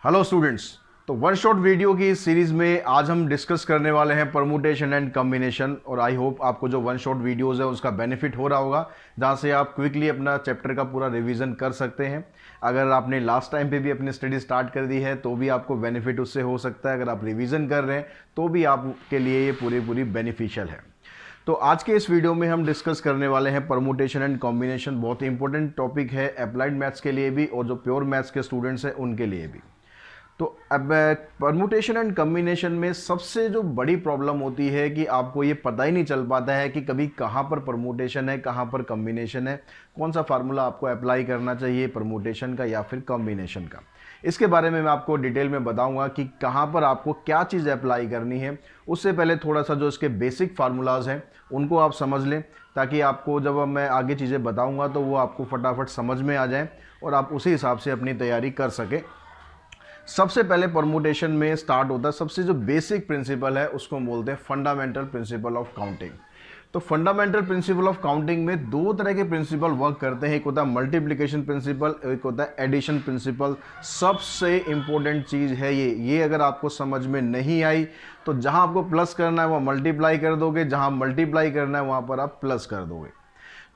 Hello students. तो one shot video की इस सीरीज़ में आज हम डिस्कस करने वाले हैं परमुटेशन एंड कॉम्बिनेशन। और आई होप आपको जो वन शॉट वीडियोज़ है उसका बेनिफिट हो रहा होगा, जहां से आप क्विकली अपना चैप्टर का पूरा रिवीजन कर सकते हैं। अगर आपने लास्ट टाइम पे भी अपनी स्टडी स्टार्ट कर दी है तो भी आपको बेनिफिट उससे हो सकता है। अगर आप रिवीजन कर रहे हैं तो भी आपके लिए ये पूरी बेनिफिशियल है। तो आज के इस वीडियो में हम डिस्कस करने वाले हैं परमुटेशन एंड कॉम्बिनेशन। बहुत ही इंपॉर्टेंट टॉपिक है अप्लाइड मैथ्स के लिए भी और जो प्योर मैथ्स के स्टूडेंट्स हैं उनके लिए भी। तो अब परमुटेशन एंड कॉम्बिनेशन में सबसे जो बड़ी प्रॉब्लम होती है कि आपको ये पता ही नहीं चल पाता है कि कभी कहाँ पर परमुटेशन है, कहाँ पर कॉम्बिनेशन है, कौन सा फार्मूला आपको अप्लाई करना चाहिए परमुटेशन का या फिर कॉम्बिनेशन का। इसके बारे में मैं आपको डिटेल में बताऊंगा कि कहाँ पर आपको क्या चीज़ अप्लाई करनी है। उससे पहले थोड़ा सा जो इसके बेसिक फार्मूलाज हैं उनको आप समझ लें, ताकि आपको जब मैं आगे चीज़ें बताऊंगा तो वो आपको फटाफट समझ में आ जाए और आप उसी हिसाब से अपनी तैयारी कर सकें। सबसे पहले परमुटेशन में स्टार्ट होता है, सबसे जो बेसिक प्रिंसिपल है उसको बोलते हैं फंडामेंटल प्रिंसिपल ऑफ काउंटिंग। तो फंडामेंटल प्रिंसिपल ऑफ काउंटिंग में दो तरह के प्रिंसिपल वर्क करते हैं, एक होता है मल्टीप्लिकेशन प्रिंसिपल, एक होता है एडिशन प्रिंसिपल। सबसे इंपॉर्टेंट चीज़ है ये अगर आपको समझ में नहीं आई तो जहां आपको प्लस करना है वहाँ मल्टीप्लाई कर दोगे, जहां मल्टीप्लाई करना है वहां पर आप प्लस कर दोगे।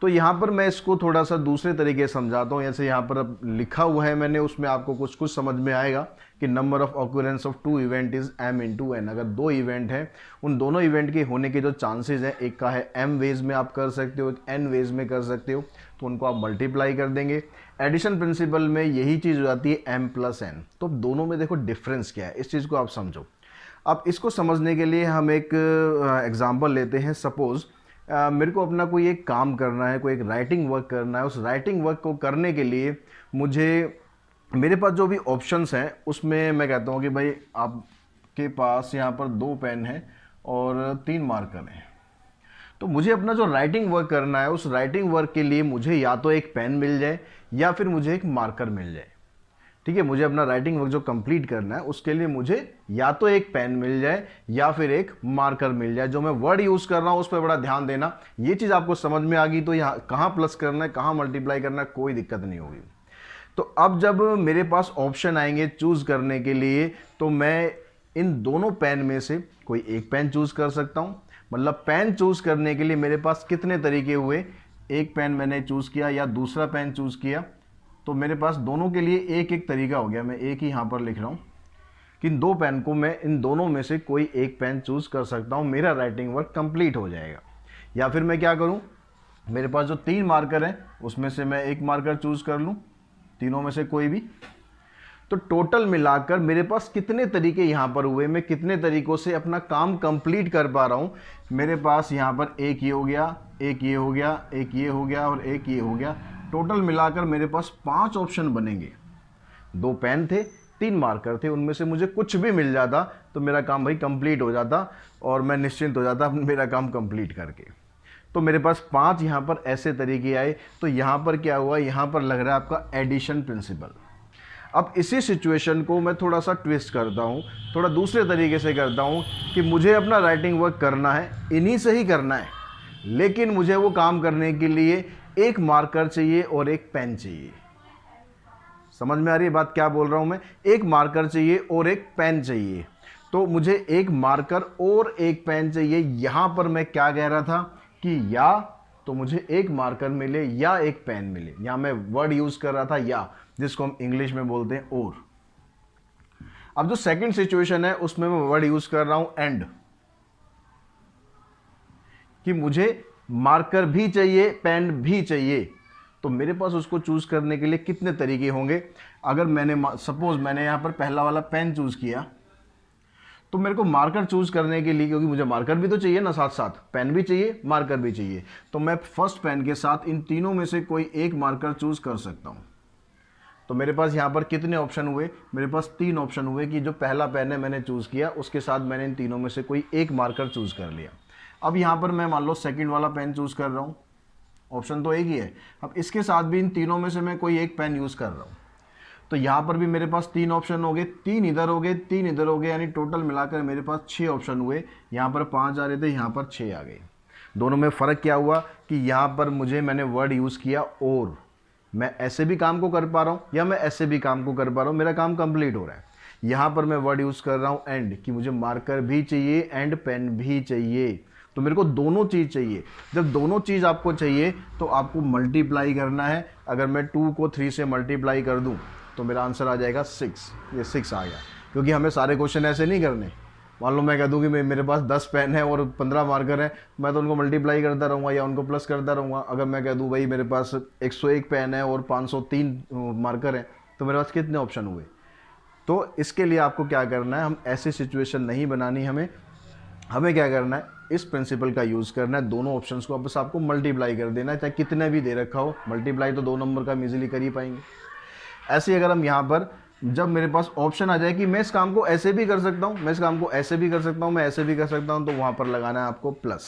तो यहाँ पर मैं इसको थोड़ा सा दूसरे तरीके से समझाता हूँ। जैसे यहाँ पर अब लिखा हुआ है मैंने, उसमें आपको कुछ कुछ समझ में आएगा कि number of occurrence of two event is m into n. अगर दो इवेंट हैं, उन दोनों इवेंट के होने के जो चांसेस हैं, एक का है m वेज में आप कर सकते हो, एक n वेज में कर सकते हो, तो उनको आप मल्टीप्लाई कर देंगे। एडिशन प्रिंसिपल में यही चीज़ हो जाती है m प्लस n। तो दोनों में देखो डिफरेंस क्या है, इस चीज़ को आप समझो। अब इसको समझने के लिए हम एक एग्जाम्पल लेते हैं। सपोज़ मेरे को अपना कोई एक काम करना है, कोई एक राइटिंग वर्क करना है। उस राइटिंग वर्क को करने के लिए मुझे, मेरे पास जो भी ऑप्शंस हैं उसमें मैं कहता हूँ कि भाई आपके पास यहाँ पर 2 पेन हैं और 3 मार्कर हैं। तो मुझे अपना जो राइटिंग वर्क करना है, उस राइटिंग वर्क के लिए मुझे या तो एक पेन मिल जाए या फिर मुझे एक मार्कर मिल जाए। ठीक है, मुझे अपना राइटिंग वर्क जो कंप्लीट करना है उसके लिए मुझे या तो एक पेन मिल जाए या फिर एक मार्कर मिल जाए। जो मैं वर्ड यूज़ कर रहा हूँ उस पर बड़ा ध्यान देना। ये चीज़ आपको समझ में आ गई तो यहाँ कहाँ प्लस करना है, कहाँ मल्टीप्लाई करना है, कोई दिक्कत नहीं होगी। तो अब जब मेरे पास ऑप्शन आएंगे चूज़ करने के लिए, तो मैं इन दोनों पेन में से कोई एक पेन चूज़ कर सकता हूँ। मतलब पेन चूज़ करने के लिए मेरे पास कितने तरीके हुए, एक पेन मैंने चूज़ किया या दूसरा पेन चूज़ किया, तो मेरे पास दोनों के लिए एक एक तरीका हो गया। मैं एक ही यहाँ पर लिख रहा हूँ कि इन 2 पेन को मैं इन दोनों में से कोई एक पेन चूज़ कर सकता हूँ, मेरा राइटिंग वर्क कंप्लीट हो जाएगा। या फिर मैं क्या करूँ, मेरे पास जो 3 मार्कर हैं उसमें से मैं एक मार्कर चूज़ कर लूँ, तीनों में से कोई भी। तो टोटल मिलाकर मेरे पास कितने तरीके यहाँ पर हुए, मैं कितने तरीक़ों से अपना काम कंप्लीट कर पा रहा हूँ। मेरे पास यहाँ पर एक ये हो गया, एक ये हो गया, एक ये हो गया और एक ये हो गया। टोटल मिलाकर मेरे पास 5 ऑप्शन बनेंगे। 2 पेन थे, 3 मार्कर थे, उनमें से मुझे कुछ भी मिल जाता तो मेरा काम भाई कंप्लीट हो जाता और मैं निश्चिंत हो जाता मेरा काम कंप्लीट करके। तो मेरे पास 5 यहाँ पर ऐसे तरीके आए। तो यहाँ पर क्या हुआ, यहाँ पर लग रहा है आपका एडिशन प्रिंसिपल। अब इसी सिचुएशन को मैं थोड़ा सा ट्विस्ट करता हूँ, थोड़ा दूसरे तरीके से करता हूँ कि मुझे अपना राइटिंग वर्क करना है, इन्हीं से ही करना है, लेकिन मुझे वो काम करने के लिए एक मार्कर चाहिए और एक पेन चाहिए। समझ में आ रही है बात क्या बोल रहा हूं मैं? एक मार्कर चाहिए और एक पेन चाहिए। तो मुझे एक मार्कर और एक पेन चाहिए। यहां पर मैं क्या कह रहा था कि या तो मुझे एक मार्कर मिले या एक पेन मिले। यहां मैं वर्ड यूज कर रहा था या, जिसको हम इंग्लिश में बोलते हैं और। अब जो सेकंड सिचुएशन है उसमें मैं वर्ड यूज कर रहा हूं एंड, कि मुझे मार्कर भी चाहिए, पेन भी चाहिए। तो मेरे पास उसको चूज़ करने के लिए कितने तरीके होंगे। अगर मैंने सपोज मैंने यहाँ पर पहला वाला पेन चूज़ किया, तो मेरे को मार्कर चूज़ करने के लिए, क्योंकि मुझे मार्कर भी तो चाहिए ना, साथ साथ पेन भी चाहिए, मार्कर भी चाहिए, तो मैं फर्स्ट पेन के साथ इन तीनों में से कोई एक मार्कर चूज़ कर सकता हूँ। तो मेरे पास यहाँ पर कितने ऑप्शन हुए, मेरे पास 3 ऑप्शन हुए कि जो पहला पेन है मैंने चूज़ किया, उसके साथ मैंने इन तीनों में से कोई एक मार्कर चूज़ कर लिया। अब यहाँ पर मैं मान लो सेकंड वाला पेन चूज़ कर रहा हूँ, ऑप्शन तो एक ही है। अब इसके साथ भी इन तीनों में से मैं कोई एक पेन यूज़ कर रहा हूँ, तो यहाँ पर भी मेरे पास 3 ऑप्शन हो गए, 3 इधर हो गए, 3 इधर हो गए, यानी टोटल मिलाकर मेरे पास 6 ऑप्शन हुए। यहाँ पर 5 आ रहे थे, यहाँ पर 6 आ गए। दोनों में फ़र्क क्या हुआ कि यहाँ पर मैंने वर्ड यूज़ किया और, मैं ऐसे भी काम को कर पा रहा हूँ या मैं ऐसे भी काम को कर पा रहा हूँ, मेरा काम कंप्लीट हो रहा है। यहाँ पर मैं वर्ड यूज़ कर रहा हूँ एंड, कि मुझे मार्कर भी चाहिए एंड पेन भी चाहिए, तो मेरे को दोनों चीज़ चाहिए। जब दोनों चीज़ आपको चाहिए तो आपको मल्टीप्लाई करना है। अगर मैं 2 को 3 से मल्टीप्लाई कर दूँ तो मेरा आंसर आ जाएगा 6, ये 6 आ गया। क्योंकि हमें सारे क्वेश्चन ऐसे नहीं करने। मान लो मैं कह दूँ कि मेरे पास 10 पेन है और 15 मार्कर है, मैं तो उनको मल्टीप्लाई करता रहूँगा या उनको प्लस करता रहूँगा। अगर मैं कह दूँ भाई मेरे पास 101 पेन है और 503 मार्कर है, तो मेरे पास कितने ऑप्शन हुए। तो इसके लिए आपको क्या करना है, हम ऐसी सिचुएशन नहीं बनानी, हमें क्या करना है, इस प्रिंसिपल का यूज़ करना है। दोनों ऑप्शंस को बस आपको मल्टीप्लाई कर देना है, चाहे कितने भी दे रखा हो, मल्टीप्लाई तो 2 नंबर का हम इजीली कर ही पाएंगे। ऐसे ही अगर हम यहाँ पर, जब मेरे पास ऑप्शन आ जाए कि मैं इस काम को ऐसे भी कर सकता हूँ, मैं इस काम को ऐसे भी कर सकता हूँ, मैं ऐसे भी कर सकता हूँ, तो वहाँ पर लगाना है आपको प्लस।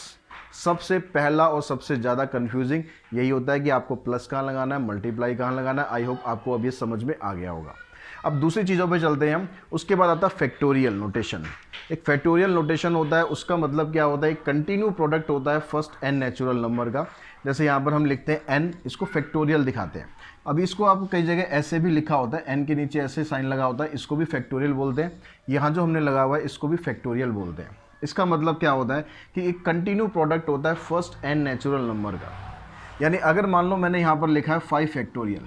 सबसे पहला और सबसे ज़्यादा कन्फ्यूजिंग यही होता है कि आपको प्लस कहाँ लगाना है, मल्टीप्लाई कहाँ लगाना है। आई होप आपको अब ये समझ में आ गया होगा। अब दूसरी चीज़ों पे चलते हैं हम। उसके बाद आता है फैक्टोरियल नोटेशन। एक फैक्टोरियल नोटेशन होता है, उसका मतलब क्या होता है, एक कंटिन्यू प्रोडक्ट होता है फर्स्ट एन नेचुरल नंबर का। जैसे यहाँ पर हम लिखते हैं एन, इसको फैक्टोरियल दिखाते हैं। अभी इसको आप कई जगह ऐसे भी लिखा होता है, एन के नीचे ऐसे साइन लगा होता है, इसको भी फैक्टोरियल बोलते हैं। यहाँ जो हमने लगा हुआ है इसको भी फैक्टोरियल बोलते हैं। इसका मतलब क्या होता है कि एक कंटिन्यू प्रोडक्ट होता है फर्स्ट एन नेचुरल नंबर का। यानी अगर मान लो मैंने यहाँ पर लिखा है 5 फैक्टोरियल,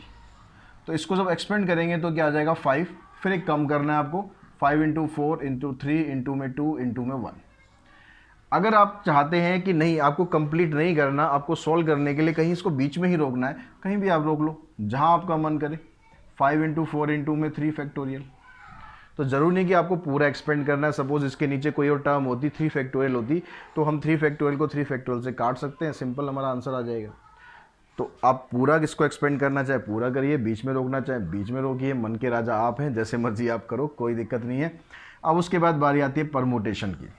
तो इसको जब एक्सपेंड करेंगे तो क्या आ जाएगा 5, फिर एक कम करना है आपको, 5 इंटू 4 इंटू 3 इंटू में 2 इंटू में 1। अगर आप चाहते हैं कि नहीं, आपको कंप्लीट नहीं करना, आपको सॉल्व करने के लिए कहीं इसको बीच में ही रोकना है, कहीं भी आप रोक लो जहां आपका मन करे। 5 इंटू 4 इंटू में 3 फैक्टोरियल, तो ज़रूरी नहीं कि आपको पूरा एक्सपेंड करना है। सपोज इसके नीचे कोई और टर्म होती 3 फैक्टोरियल होती, तो हम 3 फैक्टोरियल को 3 फैक्टोरियल से काट सकते हैं, सिंपल हमारा आंसर आ जाएगा। तो आप पूरा किसको एक्सपेंड करना चाहे पूरा करिए, बीच में रोकना चाहे बीच में रोकिए, मन के राजा आप हैं, जैसे मर्जी आप करो, कोई दिक्कत नहीं है। अब उसके बाद बारी आती है परमुटेशन की।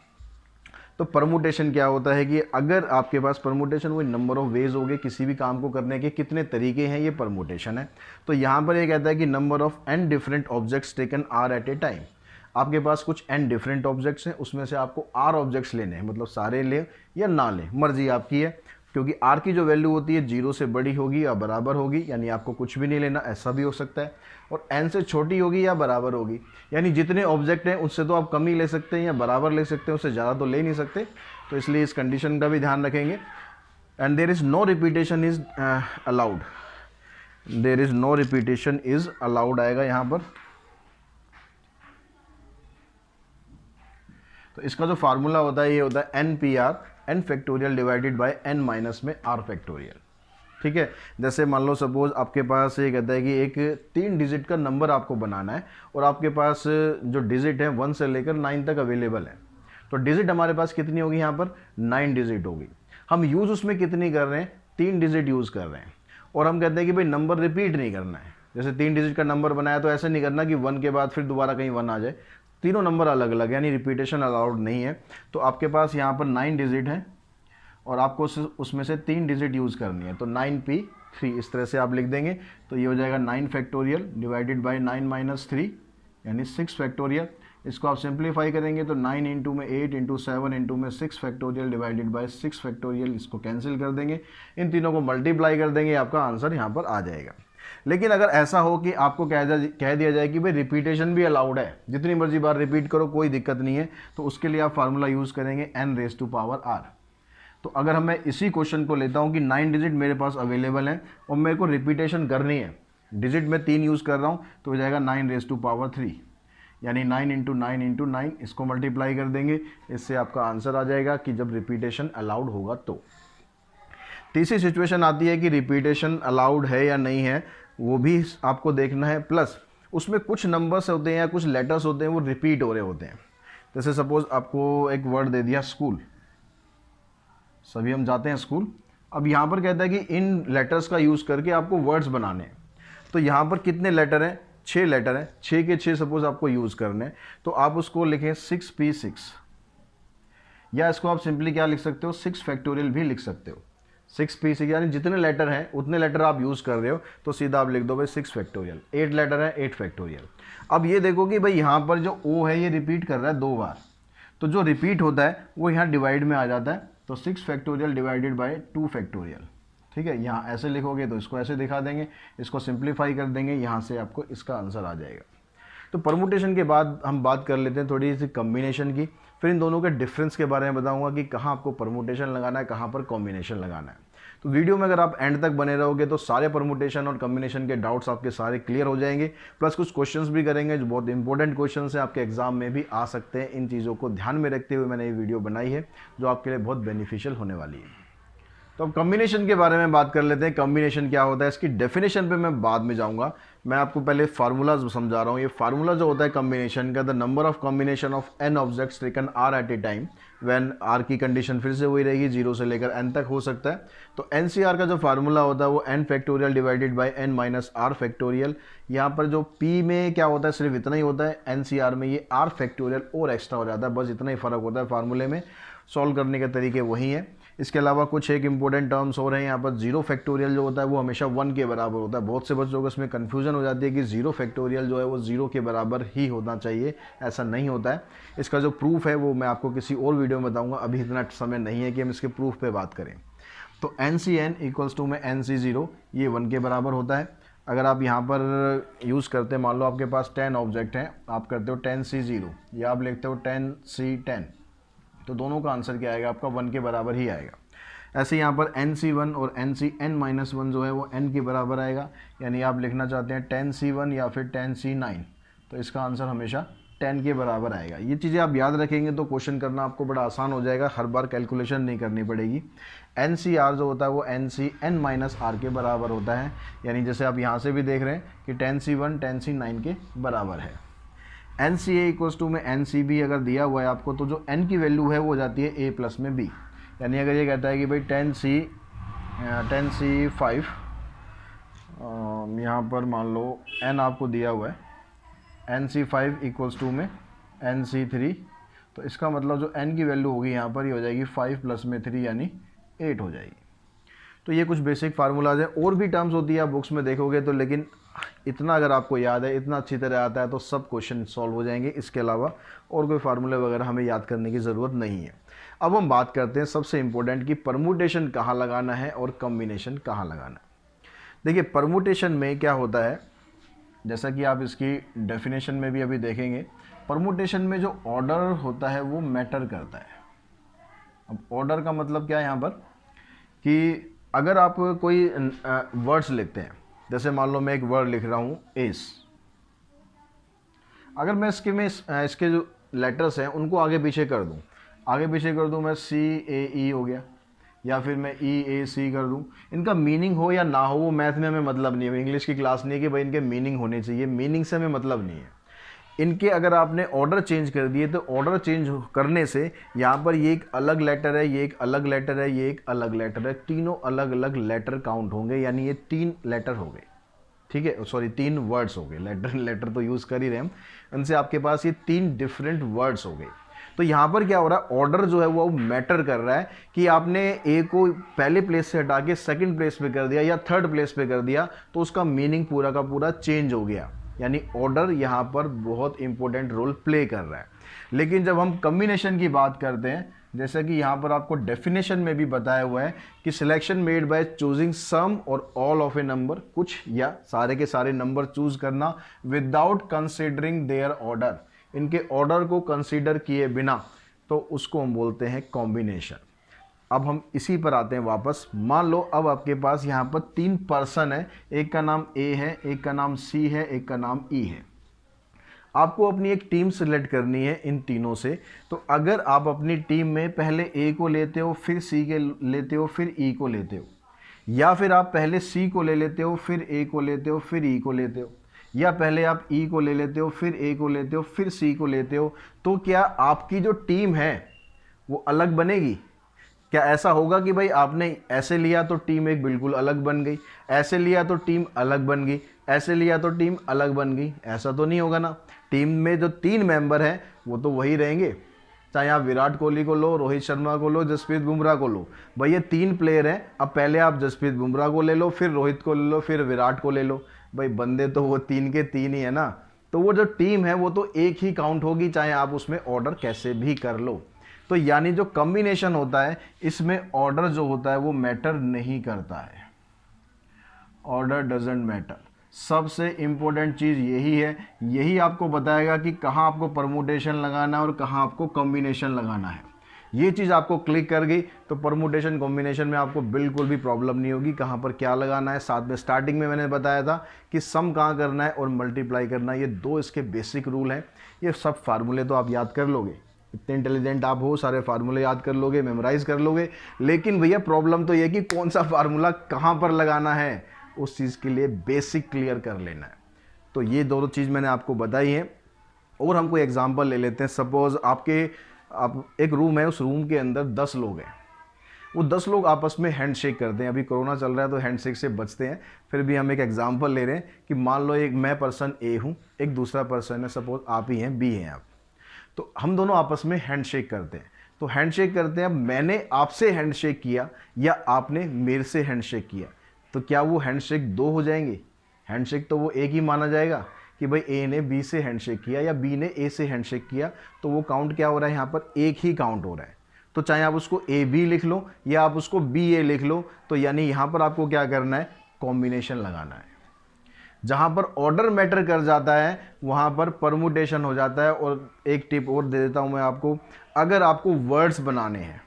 तो परमुटेशन क्या होता है कि अगर आपके पास परमुटेशन, वो नंबर ऑफ वेज हो गए, किसी भी काम को करने के कितने तरीके हैं, ये परमुटेशन है। तो यहाँ पर ये कहता है कि number of n different objects taken r at a time. आपके पास कुछ एन डिफरेंट ऑब्जेक्ट्स हैं, उसमें से आपको आर ऑब्जेक्ट्स लेने हैं, मतलब सारे लें या ना लें, मर्जी आपकी है। क्योंकि आर की जो वैल्यू होती है 0 से बड़ी होगी या बराबर होगी, यानी आपको कुछ भी नहीं लेना, ऐसा भी हो सकता है। और एन से छोटी होगी या बराबर होगी, यानी जितने ऑब्जेक्ट हैं उससे तो आप कम ही ले सकते हैं या बराबर ले सकते हैं, उससे ज़्यादा तो ले नहीं सकते। तो इसलिए इस कंडीशन का भी ध्यान रखेंगे। And there is no repetition is allowed, there is no repetition is allowed आएगा यहाँ पर। तो इसका जो फार्मूला होता है ये होता है n P r, n factorial divided by n minus में आर फैक्टोरियल। ठीक है, जैसे मान लो सपोज आपके पास ये कहता है कि एक 3 डिजिट का नंबर आपको बनाना है और आपके पास जो डिजिट है 1 से लेकर 9 तक अवेलेबल है। तो डिजिट हमारे पास कितनी होगी, यहाँ पर 9 डिजिट होगी। हम यूज़ उसमें कितनी कर रहे हैं, 3 डिजिट यूज़ कर रहे हैं। और हम कहते हैं कि भाई नंबर रिपीट नहीं करना है। जैसे 3 डिजिट का नंबर बनाया तो ऐसे नहीं करना कि 1 के बाद फिर दोबारा कहीं 1 आ जाए, तीनों नंबर अलग अलग, यानी रिपीटेशन अलाउड नहीं है। तो आपके पास यहाँ पर 9 डिजिट है और आपको उसमें से 3 डिजिट यूज़ करनी है, तो 9p3 इस तरह से आप लिख देंगे। तो ये हो जाएगा 9 फैक्टोरियल डिवाइडेड बाय 9 माइनस 3 यानी 6 फैक्टोरियल। इसको आप सिंप्लीफाई करेंगे तो 9 इंटू में 8 इंटू 7 इंटू में 6 फैक्टोरियल डिवाइडेड बाय 6 फैक्टोरियल, इसको कैंसिल कर देंगे, इन तीनों को मल्टीप्लाई कर देंगे, आपका आंसर यहाँ पर आ जाएगा। लेकिन अगर ऐसा हो कि आपको कह दिया जाए कि भाई रिपीटेशन भी अलाउड है, जितनी मर्जी बार रिपीट करो कोई दिक्कत नहीं है, तो उसके लिए आप फार्मूला यूज़ करेंगे n⁻⁻r। तो अगर मैं इसी क्वेश्चन को लेता हूं कि 9 डिजिट मेरे पास अवेलेबल है और मेरे को रिपीटेशन करनी है, डिजिट में 3 यूज़ कर रहा हूं, तो हो जाएगा 9⁻3 यानी 9 इंटू 9 इंटू 9, इसको मल्टीप्लाई कर देंगे, इससे आपका आंसर आ जाएगा कि जब रिपीटेशन अलाउड होगा तो। तीसरी सिचुएशन आती है कि रिपीटेशन अलाउड है या नहीं है, वो भी आपको देखना है। प्लस उसमें कुछ नंबर्स होते हैं या कुछ लेटर्स होते हैं वो रिपीट हो रहे होते हैं। जैसे सपोज आपको एक वर्ड दे दिया स्कूल, सभी हम जाते हैं स्कूल। अब यहाँ पर कहता है कि इन लेटर्स का यूज़ करके आपको वर्ड्स बनाने हैं। तो यहाँ पर कितने लेटर हैं, 6 लेटर हैं, 6 के 6 सपोज आपको यूज़ करने हैं, तो आप उसको लिखें 6p6, या इसको आप सिंपली क्या लिख सकते हो, 6 फैक्टोरियल भी लिख सकते हो। 6p6 यानी जितने लेटर हैं उतने लेटर आप यूज़ कर रहे हो, तो सीधा आप लिख दो भाई 6 फैक्टोरियल। 8 लेटर है 8 फैक्टोरियल। अब ये देखो कि भाई यहाँ पर जो o है ये रिपीट कर रहा है 2 बार, तो जो रिपीट होता है वो यहाँ डिवाइड में आ जाता है, तो 6 फैक्टोरियल डिवाइडेड बाय 2 फैक्टोरियल। ठीक है, यहाँ ऐसे लिखोगे तो इसको ऐसे दिखा देंगे, इसको सिंप्लीफाई कर देंगे, यहाँ से आपको इसका आंसर आ जाएगा। तो परमुटेशन के बाद हम बात कर लेते हैं थोड़ी सी कॉम्बिनेशन की, फिर इन दोनों के डिफरेंस के बारे में बताऊंगा कि कहाँ आपको परमुटेशन लगाना है, कहाँ पर कॉम्बिनेशन लगाना है। तो वीडियो में अगर आप एंड तक बने रहोगे तो सारे परमुटेशन और कॉम्बिनेशन के डाउट्स आपके सारे क्लियर हो जाएंगे, प्लस कुछ क्वेश्चंस भी करेंगे जो बहुत इंपॉर्टेंट क्वेश्चंस हैं, आपके एग्जाम में भी आ सकते हैं। इन चीज़ों को ध्यान में रखते हुए मैंने ये वीडियो बनाई है जो आपके लिए बहुत बेनिफिशियल होने वाली है। तो अब कॉम्बिनेशन के बारे में बात कर लेते हैं। कॉम्बिनेशन क्या होता है, इसकी डेफिनेशन पे मैं बाद में जाऊंगा, मैं आपको पहले फार्मूला समझा रहा हूँ। ये फार्मूला जो होता है कॉम्बिनेशन का, the number of combination of n objects taken r at a time when r की कंडीशन फिर से वही रहेगी, 0 से लेकर एन तक हो सकता है। तो एनसीआर का जो फार्मूला होता है वो n factorial divided by n minus r factorial. यहाँ पर जो पी में क्या होता है सिर्फ इतना ही होता है, एनसीआर में ये आर फैक्टोरियल और एक्स्ट्रा हो जाता है, बस इतना ही फर्क होता है फार्मूले में। सॉल्व करने के तरीके वही हैं। इसके अलावा कुछ एक इंपॉर्टेंट टर्म्स हो रहे हैं यहाँ पर। जीरो फैक्टोरियल जो होता है वो हमेशा 1 के बराबर होता है। बहुत से बच्चों को इसमें कन्फ्यूजन हो जाती है कि जीरो फैक्टोरियल जो है वो 0 के बराबर ही होना चाहिए, ऐसा नहीं होता है। इसका जो प्रूफ है वो मैं आपको किसी और वीडियो में बताऊंगा, अभी इतना समय नहीं है कि हम इसके प्रूफ पे बात करें। तो n C n equals to में एन सी ज़ीरो, ये 1 के बराबर होता है। अगर आप यहाँ पर यूज़ करते हैं, मान लो आपके पास 10 ऑब्जेक्ट हैं, आप करते हो 10 सी ज़ीरो या आप लिखते हो 10 सी 10, तो दोनों का आंसर क्या आएगा आपका 1 के बराबर ही आएगा। ऐसे यहाँ पर एन सी वन और n C n minus one जो है वो n के बराबर आएगा, यानी आप लिखना चाहते हैं 10 सी वन या फिर 10 सी 9, तो इसका आंसर हमेशा 10 के बराबर आएगा। ये चीज़ें आप याद रखेंगे तो क्वेश्चन करना आपको बड़ा आसान हो जाएगा, हर बार कैलकुलेशन नहीं करनी पड़ेगी। एन सी आर जो होता है वो n C n minus r के बराबर होता है, यानी जैसे आप यहाँ से भी देख रहे हैं कि 10 सी वन 10 सी 9 के बराबर है। N C a equals to में एन सी बी अगर दिया हुआ है आपको, तो जो n की वैल्यू है वो हो जाती है a प्लस में b। यानी अगर ये कहता है कि भाई 10 सी 5, यहाँ पर मान लो n आपको दिया हुआ है, एन सी 5 इक्वल्स टू में एन सी 3, तो इसका मतलब जो n की वैल्यू होगी यहाँ पर ये हो जाएगी 5 प्लस में 3 यानी 8 हो जाएगी। तो ये कुछ बेसिक फार्मूलाज हैं, और भी टर्म्स होती है आप बुक्स में देखोगे तो, लेकिन इतना अगर आपको याद है, इतना अच्छी तरह आता है तो सब क्वेश्चन सॉल्व हो जाएंगे। इसके अलावा और कोई फार्मूले वगैरह हमें याद करने की ज़रूरत नहीं है। अब हम बात करते हैं सबसे इम्पोर्टेंट कि परमुटेशन कहाँ लगाना है और कॉम्बिनेशन कहाँ लगाना है। देखिए परमुटेशन में क्या होता है, जैसा कि आप इसकी डेफिनेशन में भी अभी देखेंगे, परमुटेशन में जो ऑर्डर होता है वो मैटर करता है। अब ऑर्डर का मतलब क्या है यहाँ पर, कि अगर आप कोई वर्ड्स लिखते हैं, जैसे मान लो मैं एक वर्ड लिख रहा हूँ एस, अगर मैं इसके जो लेटर्स हैं उनको आगे पीछे कर दूँ, मैं सी ए ई हो गया, या फिर मैं ई ए सी कर दूँ, इनका मीनिंग हो या ना हो वो मैथ में हमें मतलब नहीं है, इंग्लिश की क्लास नहीं है कि भाई इनके मीनिंग होने चाहिए, मीनिंग से हमें मतलब नहीं है। इनके अगर आपने ऑर्डर चेंज कर दिए तो ऑर्डर चेंज करने से यहाँ पर ये एक अलग लेटर है, ये एक अलग लेटर है, ये एक अलग लेटर है, तीनों अलग अलग लेटर काउंट होंगे, यानी ये 3 लेटर हो गए, ठीक है, सॉरी 3 वर्ड्स हो गए, लेटर तो यूज़ कर ही रहे हम, उनसे आपके पास ये 3 डिफरेंट वर्ड्स हो गए। तो यहाँ पर क्या हो रहा है, ऑर्डर जो है वो मैटर कर रहा है कि आपने ए को पहले प्लेस से हटा के सेकंड प्लेस पे कर दिया या थर्ड प्लेस पे कर दिया, तो उसका मीनिंग पूरा का पूरा चेंज हो गया, यानी ऑर्डर यहाँ पर बहुत इंपॉर्टेंट रोल प्ले कर रहा है। लेकिन जब हम कॉम्बिनेशन की बात करते हैं, जैसा कि यहाँ पर आपको डेफिनेशन में भी बताया हुआ है कि सिलेक्शन मेड बाय चूजिंग सम और ऑल ऑफ ए नंबर, कुछ या सारे के सारे नंबर चूज करना विदाउट कंसिडरिंग देयर ऑर्डर, इनके ऑर्डर को कंसीडर किए बिना, तो उसको हम बोलते हैं कॉम्बिनेशन। अब हम इसी पर आते हैं वापस। मान लो अब आपके पास यहाँ पर 3 पर्सन है, एक का नाम ए है, एक का नाम सी है, एक का नाम ई है। आपको अपनी एक टीम सेलेक्ट करनी है इन तीनों से। तो अगर आप अपनी टीम में पहले ए को लेते हो, फिर सी के लेते हो, फिर ई को लेते हो, या फिर आप पहले सी को ले लेते हो, फिर ए को लेते हो, फिर ई को लेते हो, या पहले आप ई को ले लेते हो, फिर ए को लेते हो, फिर सी को लेते हो, तो क्या आपकी जो टीम है वो अलग बनेगी? क्या ऐसा होगा कि भाई आपने ऐसे लिया तो टीम एक बिल्कुल अलग बन गई, ऐसे लिया तो टीम अलग बन गई, ऐसे लिया तो टीम अलग बन गई? ऐसा तो नहीं होगा ना। टीम में जो 3 मेंबर हैं वो तो वही रहेंगे, चाहे आप विराट कोहली को लो, रोहित शर्मा को लो, जसप्रीत बुमराह को लो, भाई ये 3 प्लेयर हैं। अब पहले आप जसप्रीत बुमराह को ले लो, फिर रोहित को ले लो, फिर विराट को ले लो, भाई बंदे तो वो 3 के 3 ही है ना। तो वो जो टीम है वो तो एक ही काउंट होगी, चाहे आप उसमें ऑर्डर कैसे भी कर लो। तो यानी जो कॉम्बिनेशन होता है इसमें ऑर्डर जो होता है वो मैटर नहीं करता है, ऑर्डर डजंट मैटर। सबसे इम्पोर्टेंट चीज़ यही है, यही आपको बताएगा कि कहाँ आपको परमुटेशन लगाना है और कहाँ आपको कॉम्बिनेशन लगाना है। ये चीज़ आपको क्लिक कर गई तो परमुटेशन कॉम्बिनेशन में आपको बिल्कुल भी प्रॉब्लम नहीं होगी, कहाँ पर क्या लगाना है। साथ में स्टार्टिंग में मैंने बताया था कि सम कहाँ करना है और मल्टीप्लाई करना है, ये दो इसके बेसिक रूल हैं। ये सब फार्मूले तो आप याद कर लोगे, इतने इंटेलिजेंट आप हो, सारे फार्मूले याद कर लोगे, मेमोराइज कर लोगे। लेकिन भैया प्रॉब्लम तो ये कि कौन सा फार्मूला कहाँ पर लगाना है, उस चीज़ के लिए बेसिक क्लियर कर लेना है। तो ये दोनों चीज़ मैंने आपको बताई है। और हम कोई एग्जांपल ले लेते हैं। सपोज़ आप एक रूम है, उस रूम के अंदर 10 लोग हैं। वो 10 लोग आपस में हैंडशेक करते हैं। अभी कोरोना चल रहा है तो हैंडशेक से बचते हैं, फिर भी हम एक एग्जांपल ले रहे हैं कि मान लो एक मैं पर्सन ए हूँ, एक दूसरा पर्सन है, सपोज आप ही हैं, बी हैं आप। तो हम दोनों आपस में हैंडशेक करते हैं। तो हैंडशेक करते हैं, अब मैंने आपसे हैंडशेक किया या आपने मेरे से हैंडशेक किया, तो क्या वो हैंडशेक दो हो जाएंगे? हैंडशेक तो वो एक ही माना जाएगा कि भाई ए ने बी से हैंडशेक किया या बी ने ए से हैंडशेक किया, तो वो काउंट क्या हो रहा है, यहाँ पर एक ही काउंट हो रहा है। तो चाहे आप उसको ए बी लिख लो या आप उसको बी ए लिख लो, तो यानी यहाँ पर आपको क्या करना है, कॉम्बिनेशन लगाना है। जहाँ पर ऑर्डर मैटर कर जाता है वहाँ पर परमुटेशन हो जाता है। और एक टिप और दे देता हूँ मैं आपको, अगर आपको वर्ड्स बनाने हैं,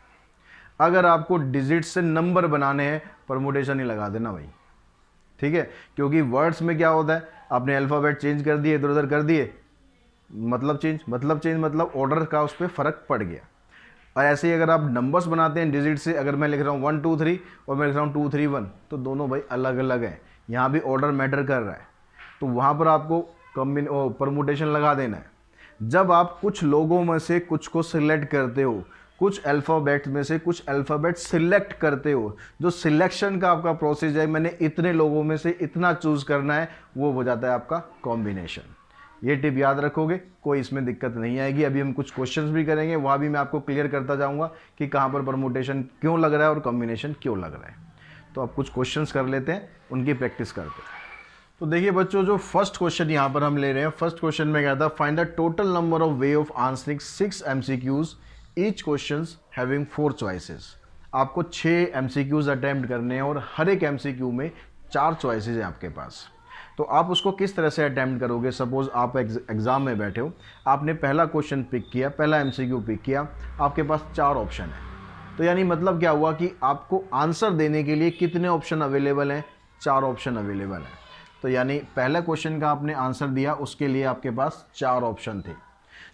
अगर आपको डिजिट से नंबर बनाने हैं, परमुटेशन ही लगा देना भाई, ठीक है। क्योंकि वर्ड्स में क्या होता है, आपने अल्फ़ाबेट चेंज कर दिए, इधर उधर कर दिए, मतलब चेंज मतलब ऑर्डर का उस पर फ़र्क पड़ गया। और ऐसे ही अगर आप नंबर्स बनाते हैं डिजिट से, अगर मैं लिख रहा हूँ 1 2 3 और मैं लिख रहा हूँ 2 3 1, तो दोनों भाई अलग अलग हैं, यहाँ भी ऑर्डर मैटर कर रहा है। तो वहाँ पर आपको परमुटेशन लगा देना है। जब आप कुछ लोगों में से कुछ को सिलेक्ट करते हो, कुछ अल्फ़ाबेट में से कुछ अल्फ़ाबेट सिलेक्ट करते हो, जो सिलेक्शन का आपका प्रोसेस है, मैंने इतने लोगों में से इतना चूज़ करना है, वो हो जाता है आपका कॉम्बिनेशन। ये टिप याद रखोगे, कोई इसमें दिक्कत नहीं आएगी। अभी हम कुछ क्वेश्चंस भी करेंगे, वहाँ भी मैं आपको क्लियर करता जाऊँगा कि कहाँ पर परमुटेशन क्यों लग रहा है और कॉम्बिनेशन क्यों लग रहा है। तो आप कुछ क्वेश्चंस कर लेते हैं, उनकी प्रैक्टिस करते हैं। तो देखिए बच्चों, जो फर्स्ट क्वेश्चन यहाँ पर हम ले रहे हैं, फर्स्ट क्वेश्चन में क्या था, find the total number of way of answering 6 MCQs, each question having 4 choices. आपको 6 MCQs अटैम्प्ट करने हैं और हर एक MCQ में 4 चॉइसेस हैं आपके पास। तो आप उसको किस तरह से अटैम्प्ट करोगे? सपोज आप एग्ज़ाम में बैठे हो, आपने पहला क्वेश्चन पिक किया, पहला MCQ पिक किया, आपके पास 4 ऑप्शन है। तो यानी मतलब क्या हुआ कि आपको आंसर देने के लिए कितने ऑप्शन अवेलेबल हैं? 4 ऑप्शन अवेलेबल हैं। तो यानी पहला क्वेश्चन का आपने आंसर दिया, उसके लिए आपके पास 4 ऑप्शन थे।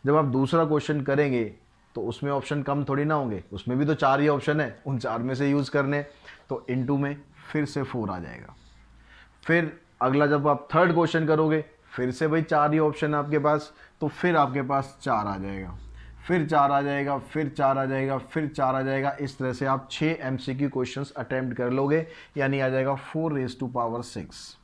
जब आप दूसरा क्वेश्चन करेंगे तो उसमें ऑप्शन कम थोड़ी ना होंगे, उसमें भी तो 4 ही ऑप्शन है, उन 4 में से यूज़ करने। तो इनटू में फिर से 4 आ जाएगा। फिर अगला जब आप थर्ड क्वेश्चन करोगे, फिर से भाई 4 ही ऑप्शन है आपके पास, तो फिर आपके पास 4 आ जाएगा, फिर 4 आ जाएगा, फिर 4 आ जाएगा, फिर 4 आ जाएगा। इस तरह से आप 6 MCQ क्वेश्चंस अटेम्प्ट कर लोगे, यानी आ जाएगा 4⁻6।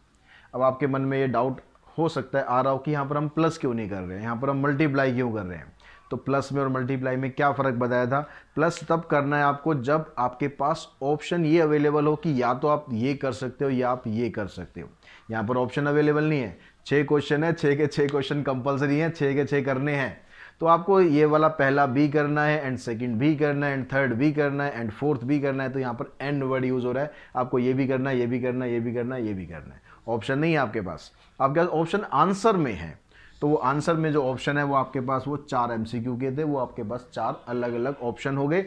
अब आपके मन में ये डाउट हो सकता है, आ रहा हो कि यहाँ पर हम प्लस क्यों नहीं कर रहे हैं, यहाँ पर हम मल्टीप्लाई क्यों कर रहे हैं। तो प्लस में और मल्टीप्लाई में क्या फ़र्क बताया था? प्लस तब करना है आपको जब आपके पास ऑप्शन ये अवेलेबल हो कि या तो आप ये कर सकते हो या आप ये कर सकते हो। यहाँ पर ऑप्शन अवेलेबल नहीं है, 6 क्वेश्चन है, 6 के 6 क्वेश्चन कंपलसरी हैं, 6 के 6 करने हैं। तो आपको ये वाला पहला भी करना है, एंड सेकंड भी करना है, एंड थर्ड भी करना है, एंड फोर्थ भी करना है। तो यहाँ पर एंड वर्ड यूज़ हो रहा है, आपको ये भी करना है, ये भी करना है, ये भी करना है, ये भी करना है। ऑप्शन नहीं है आपके पास, आपके पास ऑप्शन आंसर में है। तो वो आंसर में जो ऑप्शन है वो आपके पास वो 4 MCQ के थे, वो आपके पास 4 अलग अलग ऑप्शन हो गए,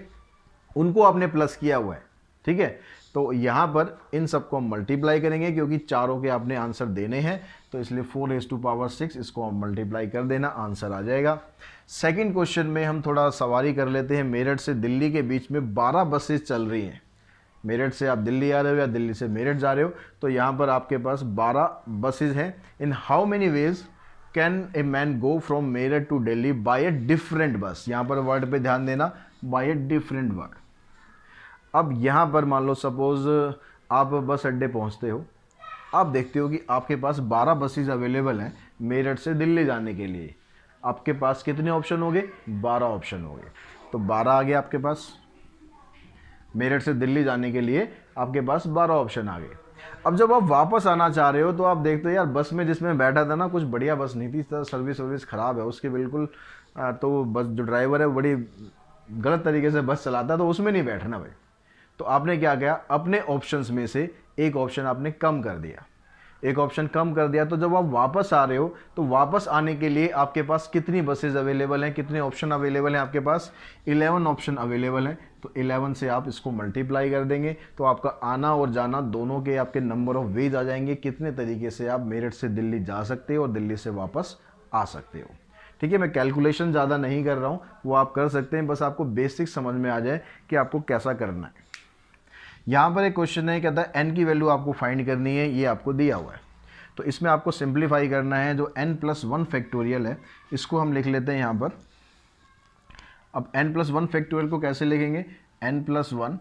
उनको आपने प्लस किया हुआ है, ठीक है। तो यहाँ पर इन सबको हम मल्टीप्लाई करेंगे क्योंकि चारों के आपने आंसर देने हैं, तो इसलिए 4⁻6 इसको हम मल्टीप्लाई कर देना, आंसर आ जाएगा। सेकंड क्वेश्चन में हम थोड़ा सवारी कर लेते हैं। मेरठ से दिल्ली के बीच में 12 बसेस चल रही हैं। मेरठ से आप दिल्ली आ रहे हो या दिल्ली से मेरठ जा रहे हो, तो यहाँ पर आपके पास 12 बसेज हैं। In how many ways can a man go from Meerut to Delhi by a different bus? यहाँ पर वर्ड पे ध्यान देना, बाय ए डिफरेंट वर्ड। अब यहाँ पर मान लो सपोज आप बस अड्डे पहुँचते हो, आप देखते हो कि आपके पास 12 बसेज अवेलेबल हैं मेरठ से दिल्ली जाने के लिए। आपके पास कितने ऑप्शन हो गए? 12 ऑप्शन हो गए। तो 12 आ गए आपके पास, मेरठ से दिल्ली जाने के लिए आपके पास 12 ऑप्शन आ गए। अब जब आप वापस आना चाह रहे हो तो आप देखते हो यार बस में जिसमें बैठा था ना, कुछ बढ़िया बस नहीं थी, सर्विस ख़राब है उसकी बिल्कुल। तो बस जो ड्राइवर है वो बड़ी गलत तरीके से बस चलाता है, तो उसमें नहीं बैठना भाई। तो आपने क्या किया, अपने ऑप्शंस में से एक ऑप्शन आपने कम कर दिया। एक ऑप्शन कम कर दिया। तो जब आप वापस आ रहे हो तो वापस आने के लिए आपके पास कितनी बसेज अवेलेबल हैं, कितने ऑप्शन अवेलेबल हैं आपके पास? 11 ऑप्शन अवेलेबल हैं। तो 11 से आप इसको मल्टीप्लाई कर देंगे तो आपका आना और जाना दोनों के आपके नंबर ऑफ वेज आ जाएंगे, कितने तरीके से आप मेरठ से दिल्ली जा सकते हो और दिल्ली से वापस आ सकते हो। ठीक है, मैं कैलकुलेशन ज़्यादा नहीं कर रहा हूँ, वो आप कर सकते हैं, बस आपको बेसिक समझ में आ जाए कि आपको कैसा करना है। यहाँ पर एक क्वेश्चन है, कहता है एन की वैल्यू आपको फाइंड करनी है, ये आपको दिया हुआ है। तो इसमें आपको सिंप्लीफाई करना है, जो n+1 फैक्टोरियल है इसको हम लिख लेते हैं यहाँ पर। अब n+1 फैक्टोरियल को कैसे लिखेंगे? n+1,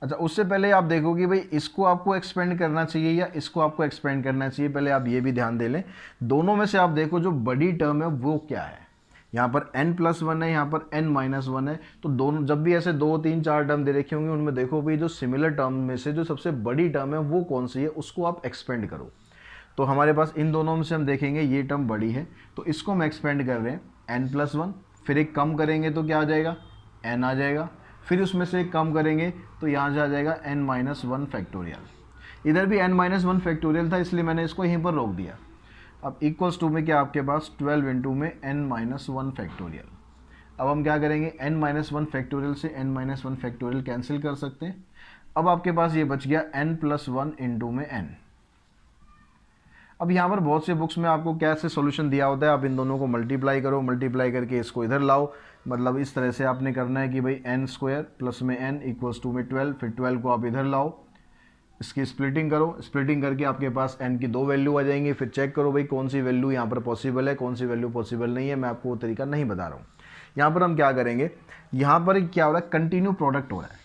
अच्छा उससे पहले आप देखो कि भाई इसको आपको एक्सपेंड करना चाहिए या इसको आपको एक्सपेंड करना चाहिए, पहले आप ये भी ध्यान दे लें। दोनों में से आप देखो जो बड़ी टर्म है वो क्या है। यहाँ पर n+1 है, यहाँ पर n-1 है। तो दोनों जब भी ऐसे 2 3 4 टर्म दे रखे होंगे उनमें देखो भाई जो सिमिलर टर्म में से जो सबसे बड़ी टर्म है वो कौन सी है, उसको आप एक्सपेंड करो। तो हमारे पास इन दोनों में से हम देखेंगे ये टर्म बड़ी है तो इसको हम एक्सपेंड कर रहे हैं n+1, फिर एक कम करेंगे तो क्या आ जाएगा? n आ जाएगा, फिर उसमें से एक कम करेंगे तो यहाँ से आ जाएगा n-1 फैक्टोरियल। इधर भी n-1 फैक्टोरियल था इसलिए मैंने इसको यहीं पर रोक दिया। अब इक्वल्स टू में क्या आपके पास 12 इंटू में n-1 फैक्टोरियल। अब हम क्या करेंगे, n-1 फैक्टोरियल से n-1 फैक्टोरियल कैंसिल कर सकते हैं। अब आपके पास ये बच गया n+1 इंटू में n। अब यहाँ पर बहुत से बुक्स में आपको कैसे सॉल्यूशन दिया होता है, आप इन दोनों को मल्टीप्लाई करो, मल्टीप्लाई करके इसको इधर लाओ। मतलब इस तरह से आपने करना है कि भाई n² प्लस में n इक्वल्स टू में 12, फिर 12 को आप इधर लाओ, इसकी स्प्लिटिंग करो, स्प्लिटिंग करके आपके पास n की 2 वैल्यू आ जाएंगी। फिर चेक करो भाई कौन सी वैल्यू यहाँ पर पॉसिबल है, कौन सी वैल्यू पॉसिबल नहीं है। मैं आपको वो तरीका नहीं बता रहा हूँ। यहाँ पर हम क्या करेंगे, यहाँ पर क्या हो रहा है, कंटिन्यू प्रोडक्ट हो रहा है,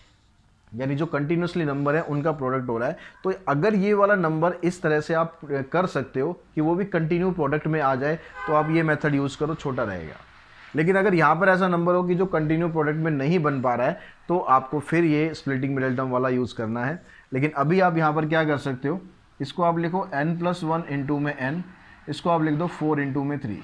यानी जो कंटिन्यूसली नंबर है उनका प्रोडक्ट हो रहा है। तो अगर ये वाला नंबर इस तरह से आप कर सकते हो कि वो भी कंटिन्यू प्रोडक्ट में आ जाए तो आप ये मेथड यूज़ करो, छोटा रहेगा। लेकिन अगर यहाँ पर ऐसा नंबर हो कि जो कंटिन्यू प्रोडक्ट में नहीं बन पा रहा है तो आपको फिर ये स्प्लिटिंग मिडिल टर्म वाला यूज़ करना है। लेकिन अभी आप यहाँ पर क्या कर सकते हो, इसको आप लिखो n+1 इंटू में n, इसको आप लिख दो 4 इंटू में 3।